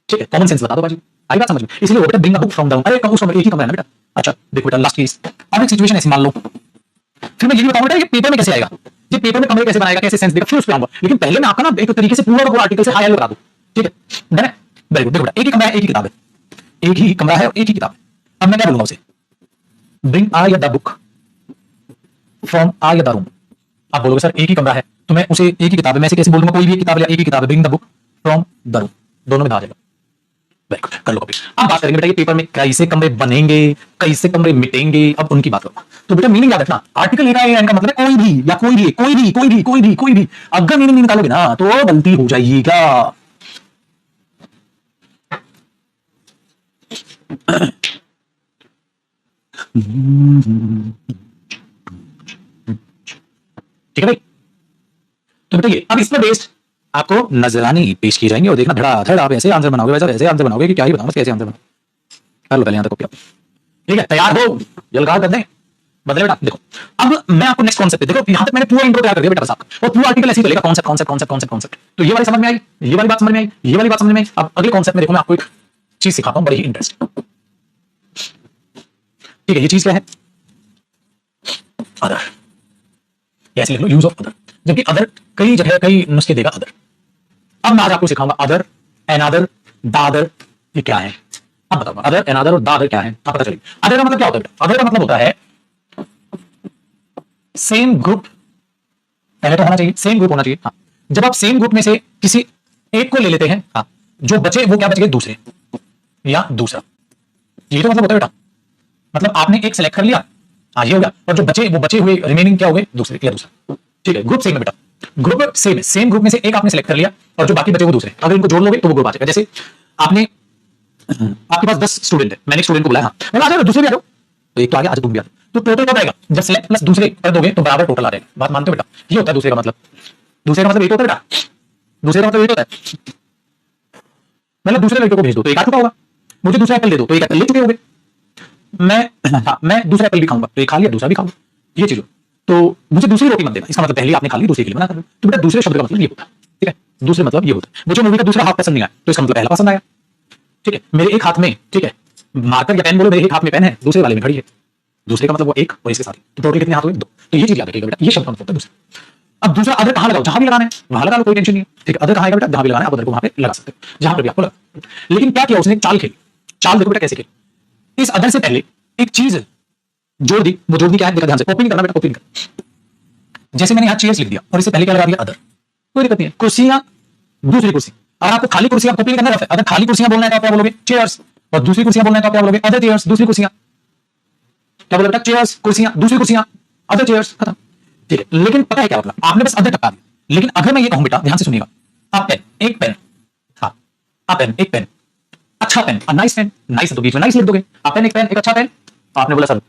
ठीक है, कॉमन सेंस बता दो बाजी, आई बात समझ में। इसलिए वो बेटा bring a book from the, अरे कब उस समय एक ही कमरा है ना बेटा। अच्छा देखो बेटा, लास्ट केस, अब एक सिचुएशन ऐसी मान लो, फिर मैं ये भी बताऊंगा ये पेपर में कैसे आएगा, ये पेपर में कमरे कैसे बनाएगा, कैसे सेंस देगा, फिर उस पे आऊंगा। लेकिन पहले मैं आपका ना एक तरीके से पूरा आर्टिकल से हाई लेवल करा दूं। ठीक है, डन है, वेरी गुड। देखो बेटा, एक ही कमरा है, एक ही किताब है, एक ही कमरा है और एक ही किताब है। अब मैं क्या बोलूंगा उसे? ब्रिंग आ या द बुक फ्रॉम आ या द रूम। आप बोलोगे सर एक ही कमरा है तो मैं उसे एक ही किताब है, मैं इसे कैसे बोल दूंगा? कोई भी एक किताब है, एक ही किताब है, bring the book from the room, दोनों में आ जाएगा। वेरी गुड, कर लो कॉपी। अब बात करेंगे बेटा ये पेपर में कैसे कमरे बनेंगे, कैसे कमरे मिटेंगे, अब उनकी बात करो। तो बेटा मीनिंग याद रखना, आर्टिकल का मतलब है कोई भी या कोई भी, कोई भी, कोई भी, कोई भी, कोई भी। अगर मीनिंग नहीं निकालोगे ना तो गलती हो जाएगा। ठीक है भाई, तो बताइए अब इस पर बेस्ड आपको नजरानी पेश की जाएंगे और देखना धड़ाधड़ आप ऐसे आंसर बनाओगे, वैसे आंसर बनाओगे कि क्या ही बताऊं, कैसे आंसर बनाओ। कर लो पहले यहां तक कॉपी। ठीक है, तैयार हो? जल्दबाज कर दें, बदले बेटा। देखो अब मैं आपको नेक्स्ट कॉन्सेप्ट देखो, यहां तक मैंने पूरा इंट्रो तैयार कर दिया बेटा बस आपका, और पूरा आर्टिकल ऐसे ही चलेगा, concept concept concept concept concept. तो ये वाली समझ में आई, ये वाली बात समझ में आई, ये वाली बात समझ में आई। अब अगले कॉन्सेप्ट में देखो मैं आपको एक चीज सिखाता हूं बड़ी ही इंटरेस्टिंग। ठीक है, ये चीज क्या है? अदर। ऐसे लिख लो, यूज ऑफ अदर। जबकि अदर कई जगह कई नुस्खे देगा अदर। अब मैं आज आपको सिखाऊंगा अदर, एनादर, दादर, ये क्या है। अब बताऊंगा अदर, एनादर और दादर क्या है, आप पता चलिए। अदर का मतलब क्या होता है? अदर का मतलब होता है सेम ग्रुप, पहले तो होना चाहिए सेम ग्रुप होना चाहिए। हाँ, जब आप सेम ग्रुप में से किसी एक को ले लेते हैं, हाँ, जो बचे वो क्या बच गए? दूसरे या दूसरा। ये तो मतलब होता है बेटा, मतलब आपने एक सेलेक्ट कर लिया, हाँ ये हो गया, और जो बचे वो बचे हुए रिमेनिंग क्या हो गए? दूसरे या दूसरा। ठीक है, ग्रुप सेम है बेटा, ग्रुप सेम है, सेम ग्रुप में से एक आपने सेलेक्ट कर लिया और जो बाकी बचे वो दूसरे। अगर इनको जोड़ लोगे तो वो ग्रुप आ जाएगा। जैसे आपने, आपके पास 10 स्टूडेंट है, मैंने एक स्टूडेंट को बुलाया, हाँ आ जाओ, दूसरे भी आ जाओ, तो एक तो आ गया, आज तुम भी आ जाओ, तो टोटल क्या आएगा? जब सेलेक्ट प्लस दूसरे कर दोगे तो बराबर टोटल आ जाएगा। बात मानते हो बेटा? ये होता है दूसरे का मतलब। दूसरे का मतलब एक होता है बेटा, दूसरे का मतलब एक होता है, मतलब दूसरे लड़के को भेज दो तो एक आ चुका होगा, मुझे दूसरा एप्पल दे दो तो एक एप्पल ले चुके होंगे, मैं दूसरा एप्पल भी खाऊंगा तो एक खा लिया, दूसरा भी खाऊंगा, ये चीज। तो मुझे दूसरी रोटी मत देना, इसका मतलब पहले आपने खा ली, दूसरे के लिए मना कर रहे हो। तो बेटा दूसरे शब्द का मतलब ये होता है। ठीक है, दूसरे मतलब ये होता है, मुझे मूवी का दूसरा हाफ पसंद नहीं आया तो इसका मतलब पहला पसंद आया। ठीक है, मेरे एक हाथ में, ठीक है, मार्कर या पेन बोलो, मेरे एक हाथ में पेन है, दूसरे वाले में घड़ी है, दूसरे का मतलब वो एक और इसके साथ, तो टोटल कितने हाथ हुए? 2। तो ये चीज याद रखिएगा बेटा, ये शब्द का मतलब होता है दूसरा। अब दूसरा अदर कहां लगाओ? जहां भी लगाना है वहां लगा लो, कोई टेंशन नहीं है। ठीक है, अदर कहां आएगा बेटा? जहां भी लगाना है आप अदर को वहां पे लगा सकते हो, जहां पर भी आपको लगा। लेकिन क्या किया उसने? चाल खेली। चाल देखो बेटा कैसे खेली। इस अदर से पहले एक चीज जोड़ दी, वो जोड़ दी क्या है? देखा ध्यान से, कॉपी नहीं करना बेटा, कॉपी नहीं करना। जैसे मैंने यहाँ चेयर्स लिख दिया और इससे पहले क्या लगा दिया? अदर, कोई दिक्कत नहीं है। कुर्सियां, दूसरी कुर्सी। अगर आपको खाली कुर्सियां कॉपी नहीं करना है, अगर खाली कुर्सियां बोलना है तो आप क्या बोलोगे? चेयर्स। और दूसरी कुर्सियां बोलना है तो आप क्या बोलोगे? अदर चेयर्स, दूसरी कुर्सियां। क्या बोलोगे बेटा? चेयर्स, कुर्सियां, दूसरी कुर्सियां, अदर चेयर्स, खत्म। ठीक है, लेकिन पता है क्या मतलब? आपने बस अदर टपका दिया। लेकिन अगर मैं ये कहूं बेटा, ध्यान से सुनिएगा, आप पेन, एक पेन, हाँ, आप पेन, एक पेन, अच्छा पेन, नाइस पेन, नाइस तो बीच में नाइस लिख दोगे। आप पेन, एक पेन, एक अच्छा पेन, आपने बोला सर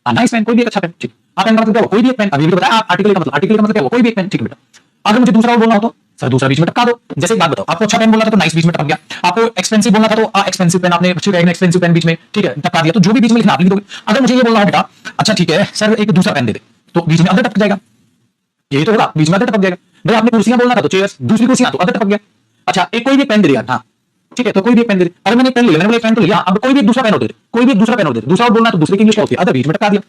नाइस पेन, कोई भी एक अच्छा पेन, ठीक। आप पेन का मतलब क्या हुआ? कोई भी एक पेन। अभी भी तो बताया आप आर्टिकल का मतलब, आर्टिकल का मतलब क्या हुआ? कोई भी एक पेन, ठीक है बेटा। अगर मुझे दूसरा और बोलना हो तो सर दूसरा बीच में टपका दो। जैसे एक बात बताओ, आपको अच्छा पेन बोलना था तो नाइस बीच में टपक गया, आपको एक्सपेंसिव बोलना था तो एक्सपेंसिव पेन आपने एक्सपेंसिव पेन बीच में, ठीक है, टपका दिया। तो जो भी बीच में लिखना आप लिख दोगे। अगर मुझे ये बोलना हो बेटा, अच्छा ठीक है सर एक दूसरा पेन दे दे, तो बीच में अदर टपक जाएगा, यही तो होगा, बीच में अदर टपक जाएगा। भाई आपने कुर्सियां बोलना था तो चेयर्स, दूसरी कुर्सियां तो अदर टपक गया। अच्छा एक कोई भी पेन दे दिया, हाँ ठीक है, तो कोई भी एक पेन दे दे। अगर मैंने एक पेन लिया, मैंने बोला एक पेन तो लिया, अब कोई भी एक दूसरा पेन और दे दे, कोई भी एक दूसरा पेन और दे दे। दूसरा और बोलना तो दूसरे की इंग्लिश क्या होती है, अदर, बीच में टका दिया।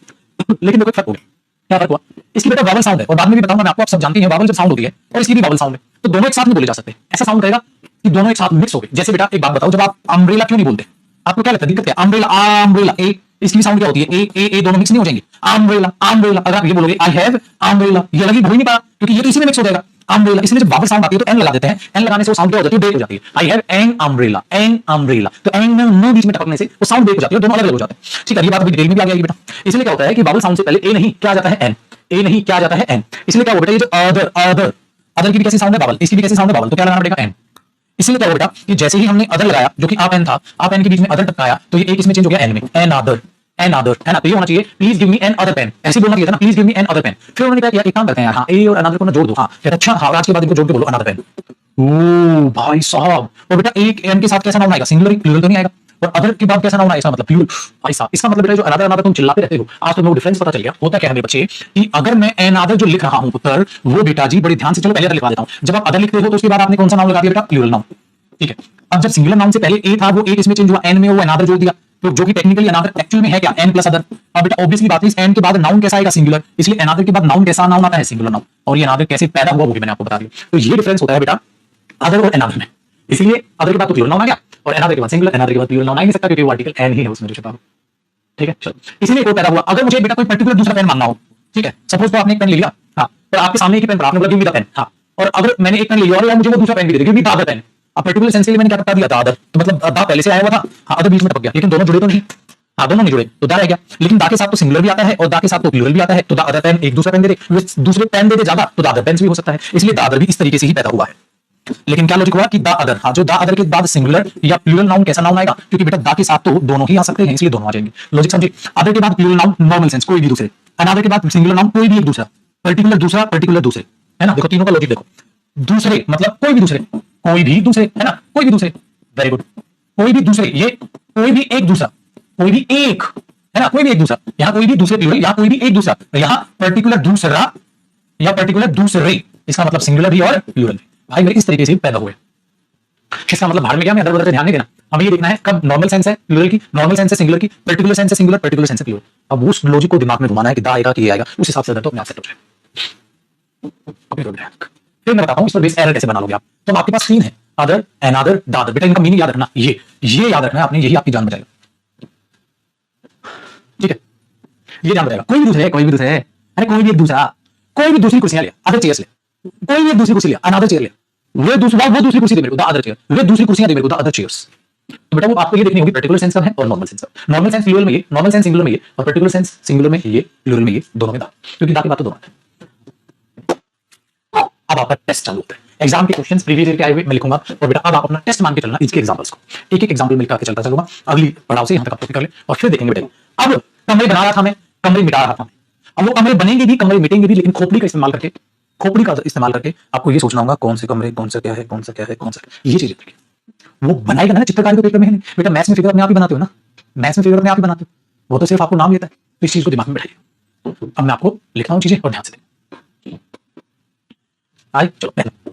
लेकिन देखो फर्क हो गया, क्या फर्क हुआ? इसकी बेटा वावल साउंड है, और बाद में भी बताऊंगा मैं आपको, आप सब जानती हैं वावल जब साउंड होती है और इसकी भी वावल साउंड है, तो दोनों एक साथ नहीं बोले जा सकते। ऐसा साउंड करेगा कि दोनों एक साथ मिक्स हो गए। जैसे बेटा एक बात बताओ, जब आप अम्ब्रेला क्यों नहीं बोलते? आपको क्या लगता है, दिक्कत क्या? अम्ब्रेला, अम्ब्रेला, ए, इसकी साउंड क्या होती है? ए दोनों मिक्स नहीं हो जाएंगे। अम्ब्रेला, अम्ब्रेला, अगर आप ये बोलोगे आई हैव अम्ब्रेला, ये लगी हो ही नहीं पा, क्योंकि ये तो इसी में मिक्स हो जाएगा। अम्ब्रेला, इसलिए जब वावल साउंड आती है तो एन लगा देते हैं, एन लगाने से वो साउंड क्या हो जाती है, ब्रेक हो जाती है। I have an umbrella, an umbrella, तो एन में नो बीच में टपकने से वो साउंड ब्रेक हो जाती है, दोनों अलग अलग हो जाते हैं। ठीक है, ये बात अभी डिटेल में भी आ गई बेटा। इसलिए क्या होता है कि वावल साउंड से पहले ए नहीं क्या आ जाता है, एन, ए नहीं क्या आ जाता है, एन। इसलिए क्या हो बेटा, ये जो अदर, अदर, अदर की भी कैसी साउंड है, वावल, इसकी भी कैसी साउंड है, वावल, तो क्या लगाना पड़ेगा, एन। इसलिए क्या हो बेटा कि जैसे ही हमने अदर लगाया, जो कि आप एन था, आप एन के बीच में अदर टपकाया, तो ये एक इसमें चेंज हो गया एन में, एन अदर, एन अदर, है ना? तो ये होना चाहिए please give me an other pen, ऐसे बोलना चाहिए था ना, please give me an other pen. फिर उन्होंने क्या किया, एक काम करते हैं यार, हाँ ए और अनदर को ना जोड़ दो, हाँ कहते अच्छा, हाँ आज के बाद इनको जोड़ के बोलो अनदर पेन। ओ भाई साहब, और बेटा एक एन के साथ कैसा नाउन आएगा, सिंगुलर, प्लूरल तो नहीं आएगा, और अदर के बाद कैसा नाउन आएगा, मतलब प्लूरल। भाई साहब, इसका मतलब बेटा जो अनदर अनदर तुम चिल्लाते रहते हो, आज तुम्हें वो डिफरेंस पता चल गया। होता क्या है मेरे बच्चे कि अगर मैं अनदर जो लिख रहा हूं पुत्र, वो बेटा जी बड़ी ध्यान से, चलो पहले अदर लिखवा देता हूं। जब आप अदर लिखते हो तो उसके बाद आपने कौन सा नाउन लगा दिया बेटा, प्लूरल नाउन। ठीक है, अब जब सिंगुलर नाउन से पहले ए था, वो एक इसमें चेंज हुआ, एन में वो अनदर जोड़ दिया, तो जो कि टेक्निकली अनदर एक्चुअल में है क्या, एन प्लस अदर। अब बेटा ऑब्वियसली बात है, इस एन के बाद नाउन कैसा आएगा, सिंगुलर, इसलिए अनदर के बाद नाउन कैसा नाउन आता है, सिंगुलर नाउन। और ये अनदर कैसे पैदा हुआ वो भी मैंने आपको बता दिया। तो ये डिफरेंस होता है बेटा अदर और अनदर में, इसलिए अदर के बाद तो प्लूरल नाउन आ गया, और अनदर के बाद सिंगुलर, अनदर के बाद प्लूरल नाउन आ नहीं सकता, क्योंकि वो आर्टिकल एन ही है उसमें जो छपा हो। ठीक है, चलो, इसलिए कोई पैदा हुआ। अगर मुझे बेटा कोई पर्टिकुलर दूसरा पेन मानना हो, ठीक है, सपोज तो आपने एक पेन ले लिया, हाँ, और आपके सामने एक ही पेन पड़ा, आपने बोला गिव मी द पेन, हाँ, और अगर मैंने एक पेन ले लिया और यार मुझे वो दूसरा पेन भी दे दे, give me the other pen. अब पर्टिकुलर सेंस के लिए मैंने क्या बता दिया था, अदर, तो मतलब दा पहले से आया हुआ था, हाँ, अदर बीच में टपक गया, लेकिन दोनों जुड़े तो नहीं, हाँ दोनों नहीं जुड़े, तो दा रह गया। लेकिन दा के साथ तो सिंगुलर भी आता है और दा के साथ तो प्लूरल भी आता है, तो दा अदर पेन, एक दूसरा पेन दे दे, दूसरे पेन दे दे ज्यादा, तो दा अदर पेन भी हो सकता है, इसलिए दा अदर भी इस तरीके से ही पैदा हुआ है। लेकिन क्या लॉजिक हुआ कि दा अदर, हाँ, जो दा अदर के बाद सिंगुलर या प्लूरल नाउन कैसा नाउन आएगा, क्योंकि बेटा दा के साथ तो दोनों ही आ सकते हैं, इसलिए दोनों आ जाएंगे। लॉजिक समझिए, अदर के बाद प्लूरल नाउन नॉर्मल सेंस कोई भी दूसरे, अनदर के बाद सिंगुलर नाउन कोई भी एक दूसरा, पर्टिकुलर दूसरा, पर्टिकुलर दूसरे, है ना? देखो तीनों का लॉजिक देखो, दूसरे मतलब कोई भी दूसरे, कोई भी दूसरे, है ना? कोई भी दूसरे, वेरी गुड, कोई भी दूसरे, ये कोई भी एक दूसरा, कोई भी एक, है ना? कोई भी एक दूसरा, यहाँ कोई भी दूसरे प्लूरल, यहाँ कोई भी एक दूसरा, यहाँ पर्टिकुलर दूसरा या पर्टिकुलर दूसरे, इसका मतलब सिंगुलर भी और प्लूरल भी। भाई मेरे इस तरीके से पैदा हुए, इसका मतलब बाहर में क्या, मैं अदर उधर ध्यान नहीं देना, हमें ये देखना है कब नॉर्मल सेंस है प्लूरल की, नॉर्मल सेंस है सिंगुलर की, पर्टिकुलर सेंस है सिंगुलर, पर्टिकुलर सेंस है प्लूरल। अब उस लॉजिक को दिमाग में घुमाना है कि दा आएगा कि ये आएगा, उस हिसाब से अदर तो अपने आप सेट हो जाए। फिर मैं बताता हूं इस पर बेस एरर कैसे बना लोगे आप। तो आपके पास तीन है, अदर, अनदर, द अदर। बेटा इनका मीनिंग याद रखना, ये याद रखना है आपने, यही आपकी जान बचाएगा। ठीक है, ये जान बचाएगा। कोई भी दूसरे, कोई भी दूसरे, अरे कोई भी एक दूसरा, कोई भी दूसरी कुर्सियां लिया, अदर चेयर्स ले, कोई भी एक दूसरी कुर्सी लिया, अनदर चेयर लिया, वो दूसरी कुर्सी दे मेरे को, द अदर चेयर, वे दूसरी कुर्सियां दे मेरे को, द अदर चेयर्स। तो बेटा वो आपको ये देखनी होगी पर्टिकुलर सेंस कब है और नॉर्मल सेंस कब। नॉर्मल सेंस प्लूरल में ये, नॉर्मल सेंस सिंगुलर में ये, और पर्टिकुलर सेंस सिंगुलर में ये, प्लूरल में ये, दोनों में दा, क्योंकि दा की बात तो दोनों है। अब आपका टेस्ट चालू होता है, एग्जाम के क्वेश्चंस प्रीवियस ईयर के आए हुए मैं लिखूंगा, और बेटा अब आप अपना टेस्ट मान के चलना इसके एग्जांपल्स को, एक एक एग्जांपल मिलकर आके चलता चलूंगा, अगली पढ़ाओ से यहां तक आप कॉपी कर ले, और फिर देखेंगे बेटा। अब कमरे बना रहा था मैं, कमरे मिटा रहा था, अब वो कमरे बनेंगे भी, कमरे मिटेंगे भी, लेकिन खोपड़ी का इस्तेमाल करके, खोपड़ी का इस्तेमाल करके आपको ये सोचना होगा कौन से कमरे, कौन सा क्या है, कौन सा क्या है, कौन सा, ये चीजें वो बनाएगा ना चित्रकारी के पेपर में है। बेटा मैथ्स में फिगर अपने आप ही बनाते हो ना, मैथ्स में फिगर अपने आप ही बनाते हो, वो तो सिर्फ आपको नाम लेता है, तो इस चीज को दिमाग में बैठाइए। अब मैं आपको लिखता हूं चीजें और ध्यान से देखिए। आइए चलो पहले,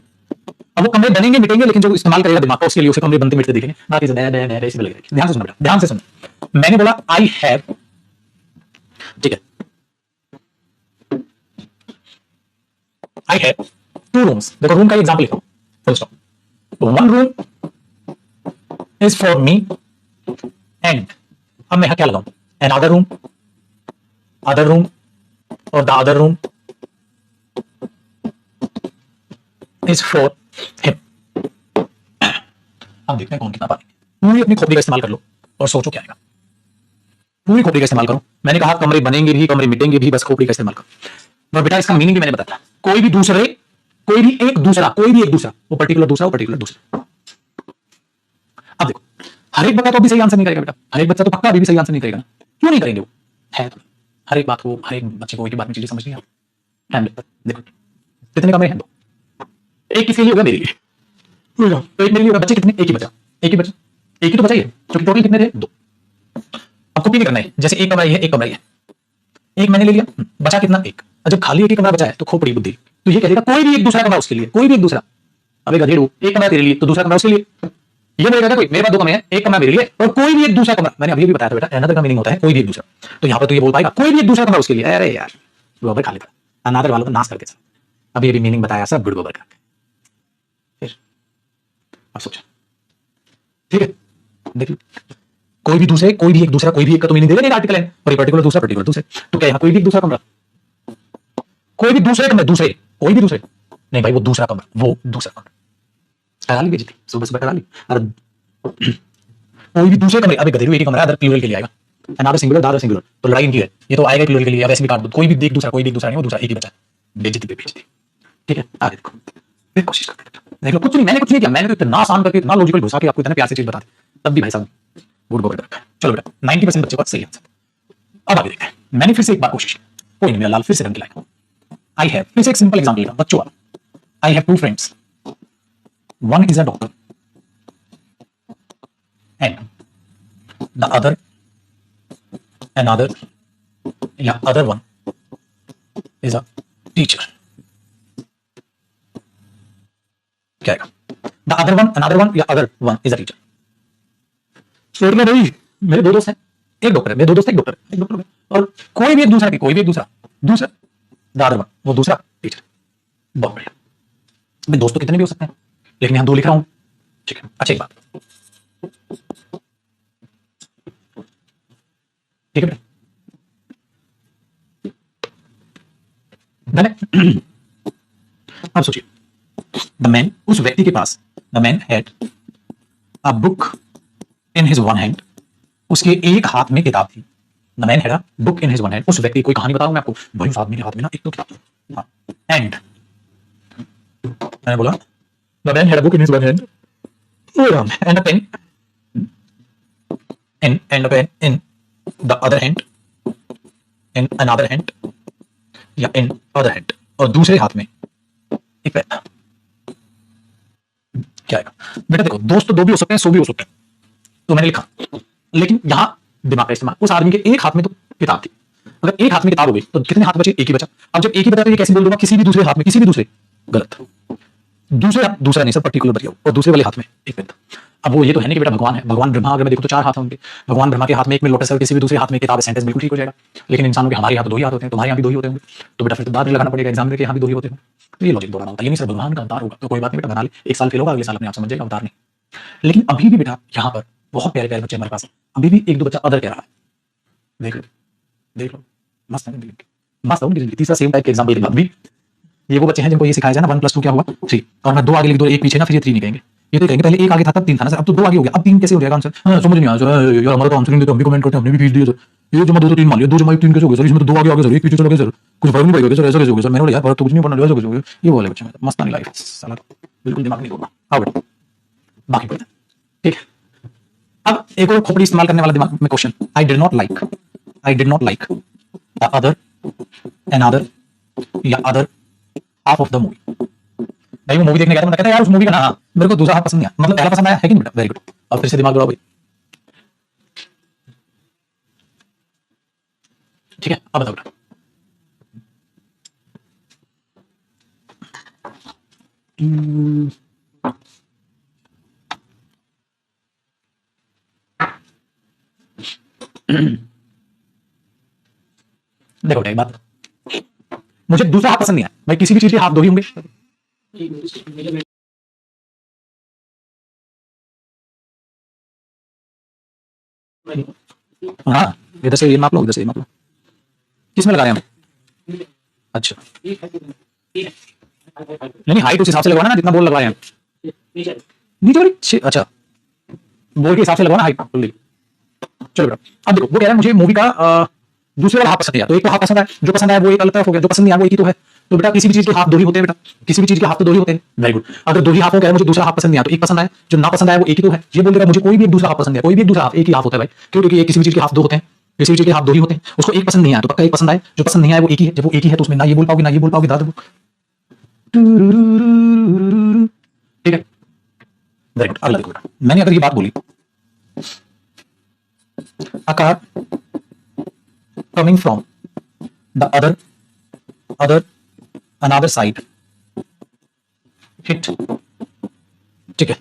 अब वो कमरे बनेंगे मिटेंगे, लेकिन जो इस्तेमाल करेगा दिमाग का उसके लिए उसे कमरे बनते मिटते दिखेंगे, बाकी से ऐसे लगे। ध्यान से सुनना बेटा, ध्यान से सुनना। मैंने बोला आई हैव, ठीक है, आई हैव 2 रूम्स। देखो रूम का एग्जांपल लिखो, full stop. One room is for me and, अब मैं यहां क्या लगाऊं, an other room, other room, और the other room is for him. हम देखते हैं कौन कितना पाएंगे। पूरी अपनी खोपड़ी का इस्तेमाल कर लो और सोचो क्या आएगा, पूरी खोपड़ी का इस्तेमाल करो। मैंने कहा कमरे बनेंगे भी, कमरे मिटेंगे भी, बस खोपड़ी का इस्तेमाल करो। और बेटा इसका मीनिंग भी मैंने बताया, कोई भी दूसरे, कोई भी एक दूसरा, कोई भी एक दूसरा, वो पर्टिकुलर दूसरा, वो पर्टिकुलर दूसरा। अब देखो हर एक बच्चा तो अभी सही आंसर नहीं करेगा बेटा, हर एक बच्चा तो पक्का अभी भी सही आंसर नहीं करेगा ना, क्यों नहीं करेंगे? वो है तो हर एक बात को, हर एक बच्चे को एक बात में चीजें समझ नहीं आती, टाइम लगता है। देखो कितने कमरे हैं, 2, एक किसके लिए होगा, मेरे लिए, तो एक मेरे लिए होगा। बच्चे कितने, एक ही बचा, एक ही बचा, एक ही तो बचा ही है, क्योंकि टोटल कितने थे, 2। अब कॉपी नहीं करना है, जैसे एक कमरा है, एक कमरा है, एक मैंने ले लिया, बचा कितना, 1। जब खाली एक ही कमरा बचा है तो खोपड़ी बुद्धि, तो ये कहेगा कोई भी एक दूसरा कमरा उसके लिए, कोई भी एक दूसरा। अब गधेड़ू, एक कमरा तेरे लिए तो दूसरा कमरा उसके लिए, ये बोलेगा कोई मेरे पास दो कमरे हैं, एक कमरा मेरे लिए और कोई भी एक दूसरा कमरा, मैंने अभी भी बताया था बेटा अनदर का मीनिंग होता है कोई भी एक दूसरा। तो यहाँ पर तो ये बोल पाएगा कोई भी एक दूसरा कमरा उसके लिए, अरे यार गोबर खा लेता, अनादर वालों को नाश करके चल। अभी अभी मीनिंग बताया सब गुड़ गोबर का। फिर अब सोचा, ठीक है देख लो, कोई भी दूसरे, कोई भी एक दूसरा, कोई भी एक का तो मीनिंग देगा नहीं आर्टिकल है, और ये पर्टिकुलर दूसरा पर्टिकुलर दूसरे, तो क्या यहाँ कोई भी एक दूसरा कमरा, कोई भी दूसरे कमरे, दूसरे कोई भी दूसरे नहीं भाई, वो दूसरा कमरा, वो दूसरा कमरा करा ली बेइज्जती सुबह सुबह करा ली। अरे कोई भी दूसरे कमरे, अबे गधे एक ही कमरा है, अदर प्लूरल के लिए आएगा, अनदर सिंगुलर दादर सिंगुलर, तो लड़ाई इनकी है, ये तो आएगा प्लूरल के लिए, अब ऐसे भी काट दो, कोई भी एक दूसरा, कोई भी एक दूसरा नहीं, वो दूसरा एक ही बचा, बेइज्जती पे बेइज्जती। ठीक है आगे देखो, फिर कोशिश करते हैं, देख लो कुछ नहीं, मैंने कुछ नहीं किया, मैंने तो इतना आसान करके इतना लॉजिकल घुसा के आपको इतने प्यार से चीज बता दी, तब भी भाई साहब गुड गोबर रखा है। चलो बेटा 90% बच्चे का सही आंसर। अब आगे देखते हैं, मैंने फिर से एक बार कोशिश, कोई नहीं मेरा लाल फिर से रंग लाएगा। आई हैव, फिर से एक सिंपल एग्जांपल लेगा बच्चों वाला, I have two friends, one is a doctor and the other another या other one is a teacher, क्या आएगा? The other one, another one या other one is a teacher। सोच लो भाई, मेरे दो दोस्त हैं, एक डॉक्टर है, मेरे दो दोस्त एक डॉक्टर, एक डॉक्टर और कोई भी एक दूसरा की, कोई भी एक दूसरा, दूसरा the other one, वो दूसरा टीचर। बहुत बढ़िया, मैं दोस्त तो कितने भी हो सकते हैं, लेकिन यहां दो लिख रहा हूं, ठीक है। अच्छा एक बात, ठीक है बेटा, अब सोचिए, द मैन, उस व्यक्ति के पास, the man had a book in his one hand, उसके एक हाथ में किताब थी। The man had a book in his one hand, उस व्यक्ति कोई कहानी बताऊं मैं आपको भाई, उस आदमी के हाथ में ना एक तो किताब थी, हाँ, एंड मैंने बोला the man had a book in his one hand and a pen and a pen in the other hand, in another hand या इन अदर हैंड, और दूसरे हाथ में एक पेन था। क्या आएगा बेटा? देखो दोस्त तो दो भी हो सकते हैं, सौ भी हो सकते हैं, तो मैंने लिखा, लेकिन यहां दिमाग का इस्तेमाल, उस आदमी के एक हाथ में तो किताब थी, अगर एक हाथ में किताब हो गई तो कितने हाथ बचे? एक ही बचा। अब जब एक ही बचा तो ये कैसे बोल दूंगा किसी भी दूसरे हाथ में, किसी भी दूसरे, गलत, दूसरे दूसरा नहीं सर, पर्टिकुलर बच गया, और दूसरे वाले हाथ में एक पेन था। अब वो ये तो है नहीं कि बेटा भगवान है, भगवान ब्रह्मा अगर मैं देखो तो चार हाथ होंगे, भगवान ब्रह्मा के हाथ में एक में लोटस है, किसी भी दूसरे हाथ में किताब है, सेंटेंस बिल्कुल ठीक हो जाएगा। लेकिन इंसानों के, हमारे यहाँ तो दो ही हाथ होते हैं, तुम्हारे यहाँ भी दो ही होते होंगे, तो बेटा फिर तो बाद में लगाना पड़ेगा एग्जाम में कि यहाँ भी दो ही होते हैं, तो ये लॉजिक दोहराना होता है। ये नहीं सर भगवान का अवतार होगा तो कोई बात नहीं बेटा, बना ले, एक साल फेल होगा, अगले साल अपने आप समझ जाएगा अवतार नहीं। लेकिन अभी भी बेटा यहाँ पर बहुत प्यारे प्यारे बच्चे हमारे पास, अभी भी एक दो बच्चा अदर कह रहा है, देख लो देख लो, मस्त है, मस्त है उनकी जिंदगी। तीसरा सेम टाइप के एग्जाम्पल के बाद भी ये वो बच्चे हैं जिनको ये सिखाया जाए ना 1 + 2 क्या हुआ 3, और मैं दो आगे लिख दो एक पीछे ना, फिर ये 3 नहीं कहेंगे, ये तो कहेंगे पहले एक आगे था तब 3 था ना सर, अब तो 2 आगे हो गया, अब 3 कैसे हो जाएगा आंसर? समझ नहीं आया सर, यार हमारा तो आंसर नहीं देते, हम भी कमेंट करते हैं, हमने भी फीस दी है सर, ये जमा 2 तो 3 मान लिया, 2 जमा 1 3 कैसे हो गया सर, इसमें तो 2 आगे आ गया सर, एक पीछे चला गया सर, कुछ फर्क नहीं पड़ेगा सर, ऐसा कैसे हो गया सर? मैंने बोला यार फर्क तो कुछ नहीं पड़ना, ऐसा कैसे हो गया? ये बोले बच्चे, मस्त नहीं लाइफ साला, बिल्कुल दिमाग नहीं होगा। आओ बेटा बाकी पढ़ते हैं, ठीक है। अब एक और खोपड़ी इस्तेमाल करने वाला दिमाग में question, I did not like the other another या other half of the movie. भाई वो मूवी देखने गया था, मैंने कहता यार उस मूवी का ना मेरे को दूसरा हाफ पसंद नहीं आया, मतलब पहला पसंद आया है कि नहीं बेटा? वेरी गुड, अब फिर से दिमाग दौड़ाओ भाई, ठीक है। अब बताओ बेटा, देखो बेटा एक बात, मुझे दूसरा हाफ पसंद नहीं आया भाई, किसी भी चीज के हाफ दो ही होंगे, हाँ इधर से ये माप लो, इधर से ये माप लो, किस में लगा रहे हैं हम? अच्छा नहीं हाइट उस हिसाब से लगवाना ना जितना बोल लगवाए हैं, नीचे वाली, अच्छा बोल के हिसाब से लगवाना हाइट। चलो बेटा अब देखो, वो कह रहा है मुझे मूवी का दूसरे वाला हाफ पसंद है, तो एक तो हाफ पसंद है, जो पसंद है वो एक अलग तरफ हो गया, जो पसंद नहीं है वो एक ही तो है, तो बेटा किसी भी चीज के हाफ दो ही होते हैं बेटा, किसी भी चीज के हाफ तो दो ही होते हैं। वेरी गुड, अगर दो ही हाफ हो गया मुझे दूसरा हाफ पसंद नहीं आया तो एक पसंद आया, जो ना पसंद आया वो एक ही तो है, ये बोल देगा मुझे कोई भी एक दूसरा हाफ पसंद है, कोई भी एक दूसरा हाफ एक ही हाफ होता है भाई, क्यों? क्योंकि ये किसी भी चीज के हाफ दो होते हैं, किसी भी चीज के हाफ दो ही होते हैं, उसको एक पसंद नहीं आया तो पक्का एक पसंद आए, जो पसंद नहीं आया वो एक ही है, जब वो एक ही है तो उसमें ना ये बोल पाओगे ना ये बोल पाओगे, दादा ठीक है। वेरी गुड, अगला देखो बेटा, मैंने अगर ये बात बोली, a car coming from the other another side hit, ठीक है,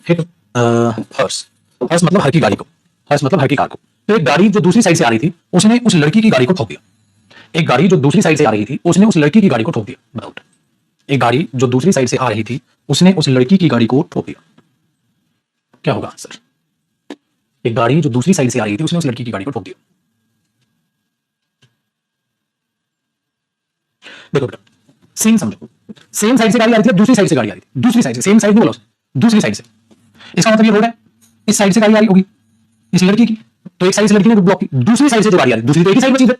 hit हर्ष, हर्ष मतलब हर की गाड़ी को, हर्ष मतलब हर की कार को। तो एक गाड़ी जो दूसरी साइड से आ रही थी उसने उस लड़की की गाड़ी को ठोक दिया। एक गाड़ी जो दूसरी साइड से आ रही थी उसने उस लड़की की गाड़ी को ठोक दिया। बताओ, एक गाड़ी जो दूसरी साइड से आ रही थी उसने उस लड़की की गाड़ी को ठोक दिया, क्या होगा आंसर? एक गाड़ी जो दूसरी साइड से आ रही थी उसने उस लड़की की गाड़ी को ठोक दिया। देखो बेटा, सेम समझो, सेम साइड से गाड़ी आ रही थी, दूसरी साइड से गाड़ी आ रही थी, दूसरी साइड से, सेम साइड नहीं बोला उसने, दूसरी साइड से। इसका मतलब ये रोड है, इस साइड से गाड़ी आ रही होगी इस लड़की की, तो एक साइड से लड़की ने ब्लॉक की, दूसरी साइड से जो गाड़ी आ रही है, दूसरी तो एक ही साइड बची है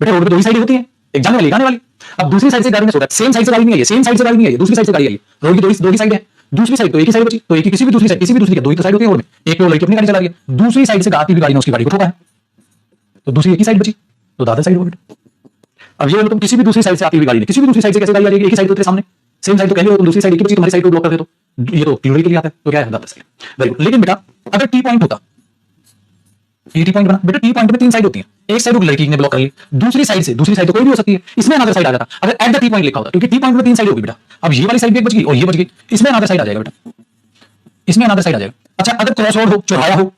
बेटा, रोड पे दो ही साइड होती है, एक जाने वाली एक आने वाली। अब दूसरी साइड से गाड़ी ने सोचा, सेम साइड से गाड़ी नहीं आई है, सेम साइड से गाड़ी नहीं आई है, दूसरी साइड से गाड़ी आई है, रोड की दो ही साइड है, दूसरी साइड तो एक ही साइड बची, तो एक ही किसी भी दूसरी साइड, किसी भी दूसरी की दो ही तो साइड होती है रोड में, एक पे वो लड़की अपनी गाड़ी चला रही है, दूसरी साइड से आती हुई गाड़ी ने उसकी गाड़ी को ठोका है, तो दूसरी एक ही साइड बची, तो दादर साइड हो बेटा। अब ये बोलो तुम किसी भी दूसरी साइड से आती हुई गाड़ी ने, किसी भी दूसरी साइड से कैसे गाड़ी आ जाएगी, एक ही साइड तो तेरे सामने, सेम साइड तो कह रही हो तुम, दूसरी साइड एक ही बची, तुम्हारी साइड को ब्लॉक कर दे, तो ये तो प्लूरल के लिए आता है, तो क्या है दादर साइड। Very good. लेकिन बेटा अगर टी पॉइंट होता, ये टी पॉइंट बना बेटा, टी पॉइंट में तीन साइड होती है, एक साइड लड़की ने ब्लॉक कर ली, दूसरी साइड से, दूसरी साइड तो कोई भी हो सकती है, इसमें अनदर साइड आ जाता अगर एट द टी पॉइंट लिखा होता, क्योंकि टी पॉइंट में तीन साइड होगी बेटा। अब ये वाली साइड भी एक बच गई और ये बच गई, इसमें अनदर साइड आ जाएगा बेटा, इसमें अनदर साइड आ जाएगा। अच्छा अगर क्रॉस रोड हो, चौराहा हो,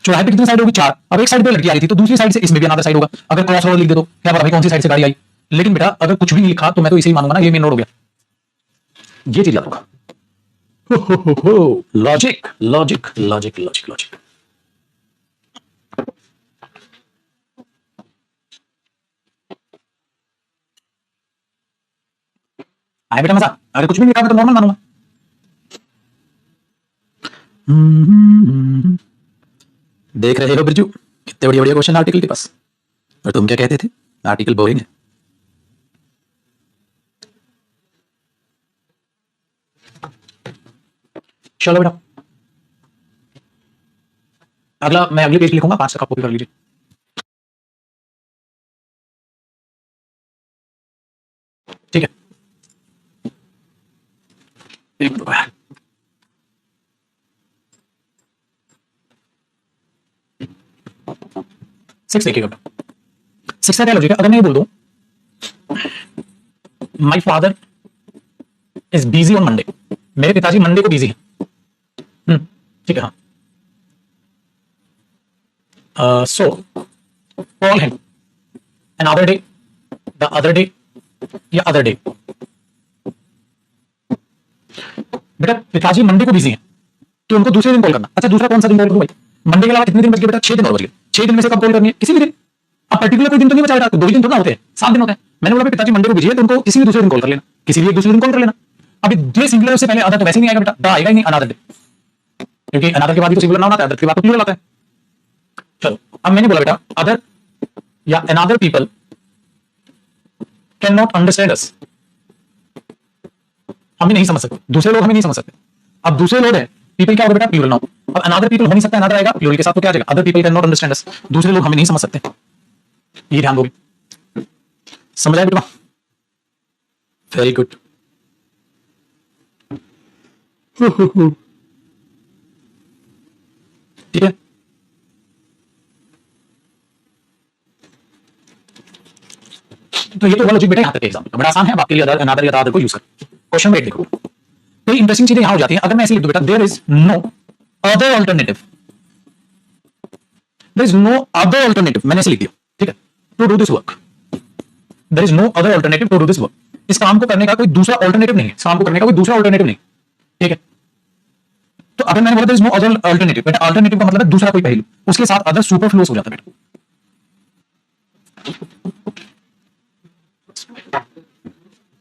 चौराहे पे कितनी साइड होगी? चार। अब एक साइड पे लड़की आ रही थी तो दूसरी साइड से इसमें भी अनदर साइड होगा। अगर क्रॉस रोड लिख दे तो क्या पता भाई कौन सी साइड से गाड़ी आई। लेकिन बेटा अगर कुछ भी नहीं लिखा तो मैं तो इसे ही मानूंगा ना, ये मेन रोड हो गया। ये चीज याद रखो। Logic logic logic logic logic. आए बेटा मजा? अगर कुछ भी लिखा तो नॉर्मल मानूंगा। देख रहे हो बिरजू, कितने बढ़िया बढ़िया क्वेश्चन आर्टिकल के पास, और तुम क्या कहते थे आर्टिकल बोरिंग है। चलो बेटा अगला मैं अगले पेज लिखूंगा, 5 तक आप कॉपी कर लीजिए। ठीक है, एक मिनट यार। सिक्स देखिएगा बेटा, सिक्स का क्या लॉजिक है? अगर मैं ये बोल दूं my father is busy on Monday, मेरे पिताजी मंडे को बिजी हैं, ठीक है हाँ, so call him another day, the other day या अदर डे। बेटा पिताजी मंडे को बिजी हैं तो उनको दूसरे दिन कॉल करना। अच्छा दूसरा कौन सा दिन कॉल करूं भाई? मंडे के अलावा कितने दिन बच गए बेटा? 6 दिन और बच गए। 6 दिन में से कब कॉल करनी है? किसी भी दिन। अब पर्टिकुलर कोई दिन तो नहीं बचा बेटा, तो 2 ही दिन थोड़ा होते हैं, 7 दिन होते हैं। मैंने बोला पिताजी मंडे को बिजी है तो उनको किसी भी दूसरे दिन कॉल कर लेना, किसी भी एक दूसरे दिन कॉल कर लेना। अभी डे सिंगुलर से पहले अदर तो वैसे नहीं आएगा बेटा, द आएगा ही नहीं, अनदर डे, क्योंकि अनदर के बाद ही तो सिंगुलर नाउन आता है, अदर के बाद तो प्लूरल आता है। चलो अब मैंने बोला बेटा अदर या another people can not understand अस, हमें नहीं समझ सकते, दूसरे लोग हमें नहीं समझ सकते। अब दूसरे लोग है पीपल क्या होगा बेटा? Plural noun. अब अनदर पीपल हो नहीं सकता, अनदर आएगा प्लूरल के साथ, तो क्या आ जाएगा? Other people can not understand अस, दूसरे लोग हमें नहीं समझ सकते। ये ध्यान दोगे, समझ आया बेटा? Very good. ठीक है, तो ये तो लॉजिक बेटा यहाँ तक एग्जाम बड़ा आसान है, अब आपके लिए अनदर या अदर को यूज कर। क्वेश्चन में देखो, कई इंटरेस्टिंग चीजें यहां हो जाती हैं। अगर मैं ऐसे लिख दूं बेटा there is no other alternative, there is no other alternative, मैंने ऐसे लिख दिया, ठीक है, to do this work, there is no other alternative to do this work. इस काम को करने का कोई दूसरा अल्टरनेटिव नहीं है, इस काम को करने का कोई दूसरा अल्टरनेटिव नहीं, ठीक है। तो अगर मैंने बोला there is no other alternative, बेटा अल्टरनेटिव का मतलब है दूसरा कोई पहलू, उसके साथ अदर सुपरफ्लूअस हो जाता है बेटा।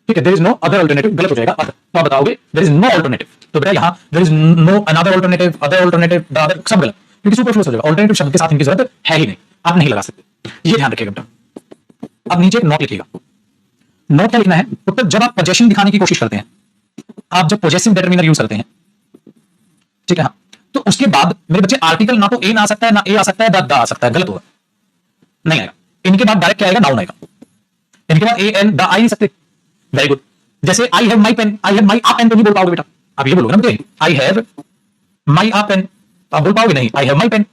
ठीक है, there is no other alternative गलत हो जाएगा, अदर तो आप बताओगे देयर इज नो अल्टरनेटिव, तो बेटा यहां there is no another alternative, other alternative, the other सब गलत, क्योंकि सुपरफ्लूअस हो जाएगा। अल्टरनेटिव शब्द के साथ इनकी जरूरत है ही नहीं, आप नहीं लगा सकते, ये ध्यान रखिएगा बेटा। अब नीचे एक नोट लिखिएगा, नोट क्या लिखना है? तो जब आप पोजेशन दिखाने की कोशिश करते हैं, आप जब पोजेसिव डिटरमिनर यूज करते हैं, ठीक है हाँ, तो उसके बाद मेरे बच्चे आर्टिकल ना तो ए ना आ सकता है, ना ए आ सकता है, द आ सकता है, गलत होगा, नहीं आएगा। इनके बाद डायरेक्ट क्या आएगा? नाउन आएगा। इनके बाद ए एन द आ नहीं सकते। Very good. जैसे I have my pen, I have my a pen तो नहीं बोल पाओगे बेटा, आप ये बोलोगे ना मुझे आई हैव माई आ पेन, आप बोल पाओगे नहीं। I have my pen,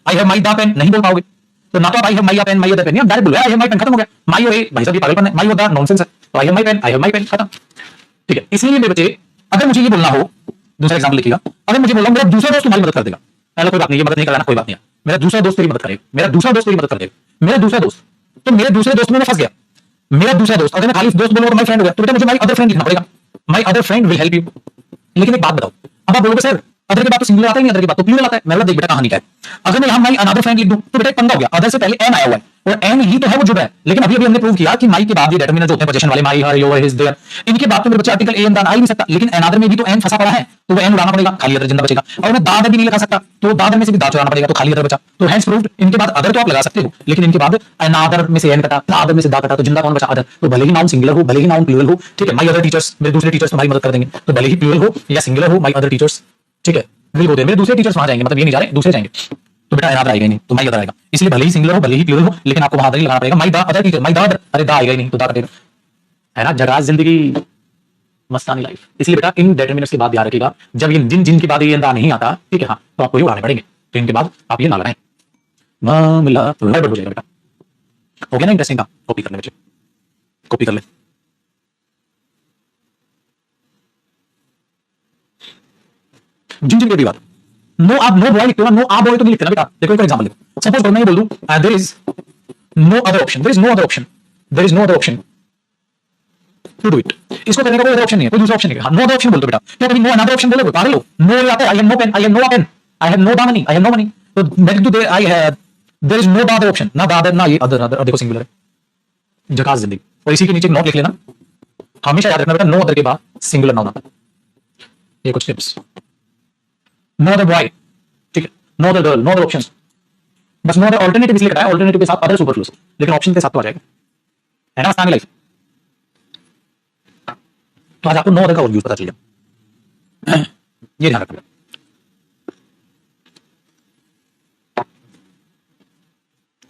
I have my the pen नहीं बोल पाओगे, तो ना तो आप आई have my a pen, my the pen, आप डायरेक्ट बोलो आई हैव माई पेन, खत्म हो गया। माई और ए भाई साहब ये पागलपन है, माई और दा नॉनसेंस है, तो I have my pen, I have my pen, खत्म। ठीक है, इसलिए मेरे बच्चे अगर मुझे ये बोलना हो दूसरा एग्जाम्पल लिखिएगा। अगर मुझे बोला मेरा दूसरा दोस्त तुम्हारी मदद कर देगा, पहले कोई बात नहीं, ये मदद नहीं कराना, कोई बात नहीं, मेरा दूसरा दोस्त तेरी मदद करेगा, मेरा दूसरा दोस्त तेरी मदद कर देगा, मेरा दूसरा दोस्त, तो मेरे दूसरे दोस्त में मैं फंस गया। मेरा दूसरा दोस्त, अगर मैं खाली दोस्त बोलूंगा तो माई फ्रेंड हो गया, तो बेटा मुझे माई अदर फ्रेंड लिखना पड़ेगा। My other friend will help you. लेकिन एक बात बताओ, अब आप बोलोगे सर अदर के बाद तो सिंगुलर आता है, नहीं अदर के बाद तो प्लूरल आता है। मैं बोला देख बेटा कहानी क्या है, अगर मैं यहां माई अनदर फ्रेंड लिख दूं तो बेटा एक पंगा हो गया, अदर से पहले एन आया हुआ है और एन ही तो है वो जुड़ रहा है। लेकिन अभी अभी हमने प्रूव किया कि माई के बाद ये डिटरमिनर जो होते हैं पोजीशन वाले, माई, हर, योर, हिज, देयर, इनके बाद तो मेरे बच्चे आर्टिकल ए एन दान आ ही नहीं सकता। लेकिन अनदर में भी तो एन फंसा पड़ा है, तो वो एन उड़ाना पड़ेगा, खाली अदर जिंदा बचेगा। और मैं दादर भी नहीं लगा सकता, तो दादर में से भी दा चुराना पड़ेगा, तो खाली अदर बचा। तो हैंस प्रूव्ड, इनके बाद अदर तो आप लगा सकते हो, लेकिन इनके बाद अनदर में से एन कटा, दादर में से दा कटा, तो जिंदा कौन बचा? अदर। तो भले ही नाउन सिंगुलर हो, भले ही नाउन प्लूरल हो, ठीक है, माई अदर टीचर्स, मेरे दूसरे टीचर्स तुम्हारी मदद कर देंगे, तो भले ही प्लूरल हो या सिंगुलर हो, माई अदर टीचर्स, ठीक है, विल गो देयर, मेरे दूसरे टीचर्स वहां जाएंगे, मतलब ये नहीं जा रहे, दूसरे जाएंगे, तो बेटा अनदर आएगा नहीं, तो माई अदर आएगा। इसलिए भले ही सिंगुलर हो, भले ही प्लूरल हो, लेकिन आपको वहां अदर ही लगाना पड़ेगा। माई दा अदर टीचर, माई दा अदर, अरे दा आएगा ही नहीं, तो दा कटेगा, है ना। जगास जिंदगी, मस्तानी लाइफ। इसलिए बेटा इन डिटरमिनर्स के बाद याद रखिएगा, जब ये जिन के बाद ये दा नहीं आता, ठीक है, हाँ, तो आपको ये उड़ाने पड़ेंगे, तो इनके बाद आप ये ना लगाएं, मामला तो गड़बड़ हो जाएगा बेटा। हो गया ना इंटरेस्टिंग काम? कॉपी कर ले बच्चे, कॉपी कर ले। जिन के भी बात, नो आप नो बॉय लिखते हो ना, नो आ बॉय तो नहीं लिखते ना बेटा। देखो एक एग्जांपल देखो, सपोज मैं ये बोल दूं there is no other option, there is no other option, there is no other option to do it. इसको करने का कोई अदर ऑप्शन नहीं है, कोई दूसरा ऑप्शन नहीं है। नो अदर ऑप्शन बोल दो बेटा, क्या कभी नो अनदर ऑप्शन बोलोगे? पागल हो? नो आता है, I have no pen, I have no pen, I have no the money, I have no money, तो मैं लिख दूं I have, there is no the other option, ना दा अदर ना ये अदर, अदर देखो सिंगुलर है, जकास जिंदगी। और इसी के नीचे एक नोट लिख लेना, हमेशा याद रखना बेटा, नो अदर के बाद सिंगुलर नाउन आता है। ये कुछ टिप्स, नो अदर बॉय, ठीक है, no other girl, no other option, बस नो अदर ऑल्टरनेटिव इसलिए लगाया, ऑल्टरनेटिव के साथ अदर सुपरफ्लूस, लेकिन ऑप्शन के साथ तो आ जाएगा, है ना आसान लाइफ। तो आज आपको नो अदर का और यूज पता चल गया, ये ध्यान रखना।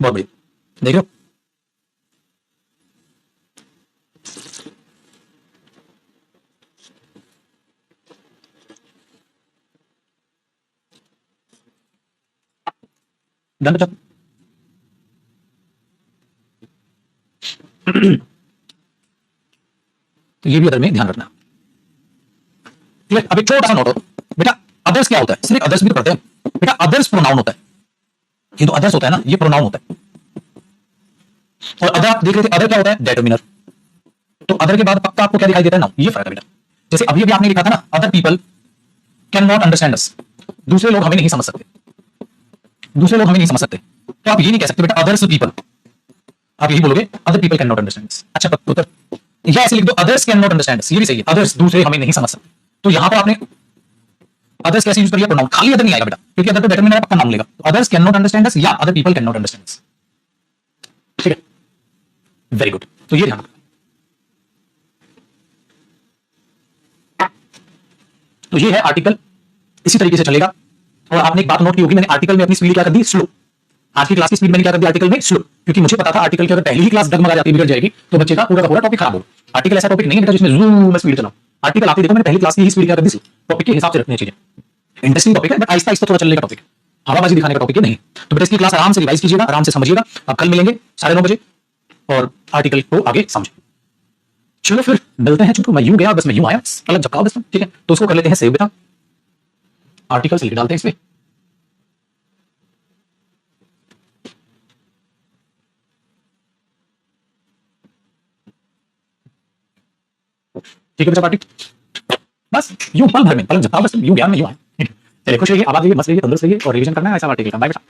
बहुत बढ़िया, देख लो डन बच्चा। तो ये भी अदर में ध्यान रखना, क्लियर। अब एक छोटा सा नोट हो बेटा, अदर्स क्या होता है? सिर्फ अदर्स भी तो पढ़ते हैं बेटा, अदर्स प्रोनाउन होता है, ये तो अदर्स होता है ना, ये प्रोनाउन होता है। और अदर आप देख रहे थे, अदर क्या होता है? डिटरमिनर। तो अदर के बाद पक्का आपको क्या दिखाई देता है? नाउन। ये फर्क है बेटा। जैसे अभी अभी आपने लिखा था ना, other people can not understand अस, दूसरे लोग हमें नहीं समझ सकते, दूसरे लोग हमें नहीं समझ सकते, तो आप ये नहीं कह सकते बेटा अदर्स पीपल, आप यही बोलोगे other people can not understand अस। अच्छा उत्तर, या ऐसे लिख दो अदर्स कैन नॉट अंडरस्टैंड अस, ये भी सही है, अदर्स दूसरे हमें नहीं समझ सकते। तो यहां पर आपने अदर्स कैसे यूज करिए? प्रोनाउन, खाली अदर नहीं आएगा बेटा, क्योंकि अदर तो डिटरमिनर पक्का नाउन लेगा। तो others can not understand us या other people can not understand us, ठीक है, वेरी गुड। तो ये ध्यान रखना। तो ये है आर्टिकल, इसी तरीके से चलेगा। और आपने एक बात नोट की होगी, मैंने आर्टिकल में अपनी स्पीड क्या कर दी? स्लो। आज की क्लास की स्पीड मैंने क्या कर दी आर्टिकल में? स्लो, क्योंकि मुझे पता था आर्टिकल की अगर पहली ही क्लास डगमगा जाती, बिगड़ जाएगी, तो बच्चे का पूरा का पूरा टॉपिक खराब हो। आर्टिकल ऐसा टॉपिक नहीं है बेटा जिसमें जूम में स्पीड चलाऊं। आर्टिकल आप देखो, मैंने पहली क्लास की ही स्पीड क्या कर दी, टॉपिक के हिसाब से रखनी चाहिए। इंटरेस्टिंग टॉपिक है, बट आहिस्ता आहिस्ता थोड़ा चलने का टॉपिक, हवाबाजी दिखाने का टॉपिक है नहीं। तो बेटा इसकी क्लास आराम से रिवाइज कीजिएगा, आराम से समझिएगा। अब कल मिलेंगे 9:30 बजे और आर्टिकल को आगे समझें। चलो फिर मिलते हैं। चूंकि मैं यूं गया, बस मैं यूं आया, अलग झपका बस, ठीक है। तो उसको कर लेते हैं सेव बेटा, आर्टिकल से डालते हैं इसमें, ठीक है बेटा। पार्टी बस यूं पल भर में, पलक झपका बस, यूं ज्ञान में यूं आया, ठीक है। चलिए खुश रहिए, आबाद रहिए, मस्त रहिए, तंदुरुस्त रहिए और रिवीजन करना है ऐसा आर्टिकल का। बाय बेटा।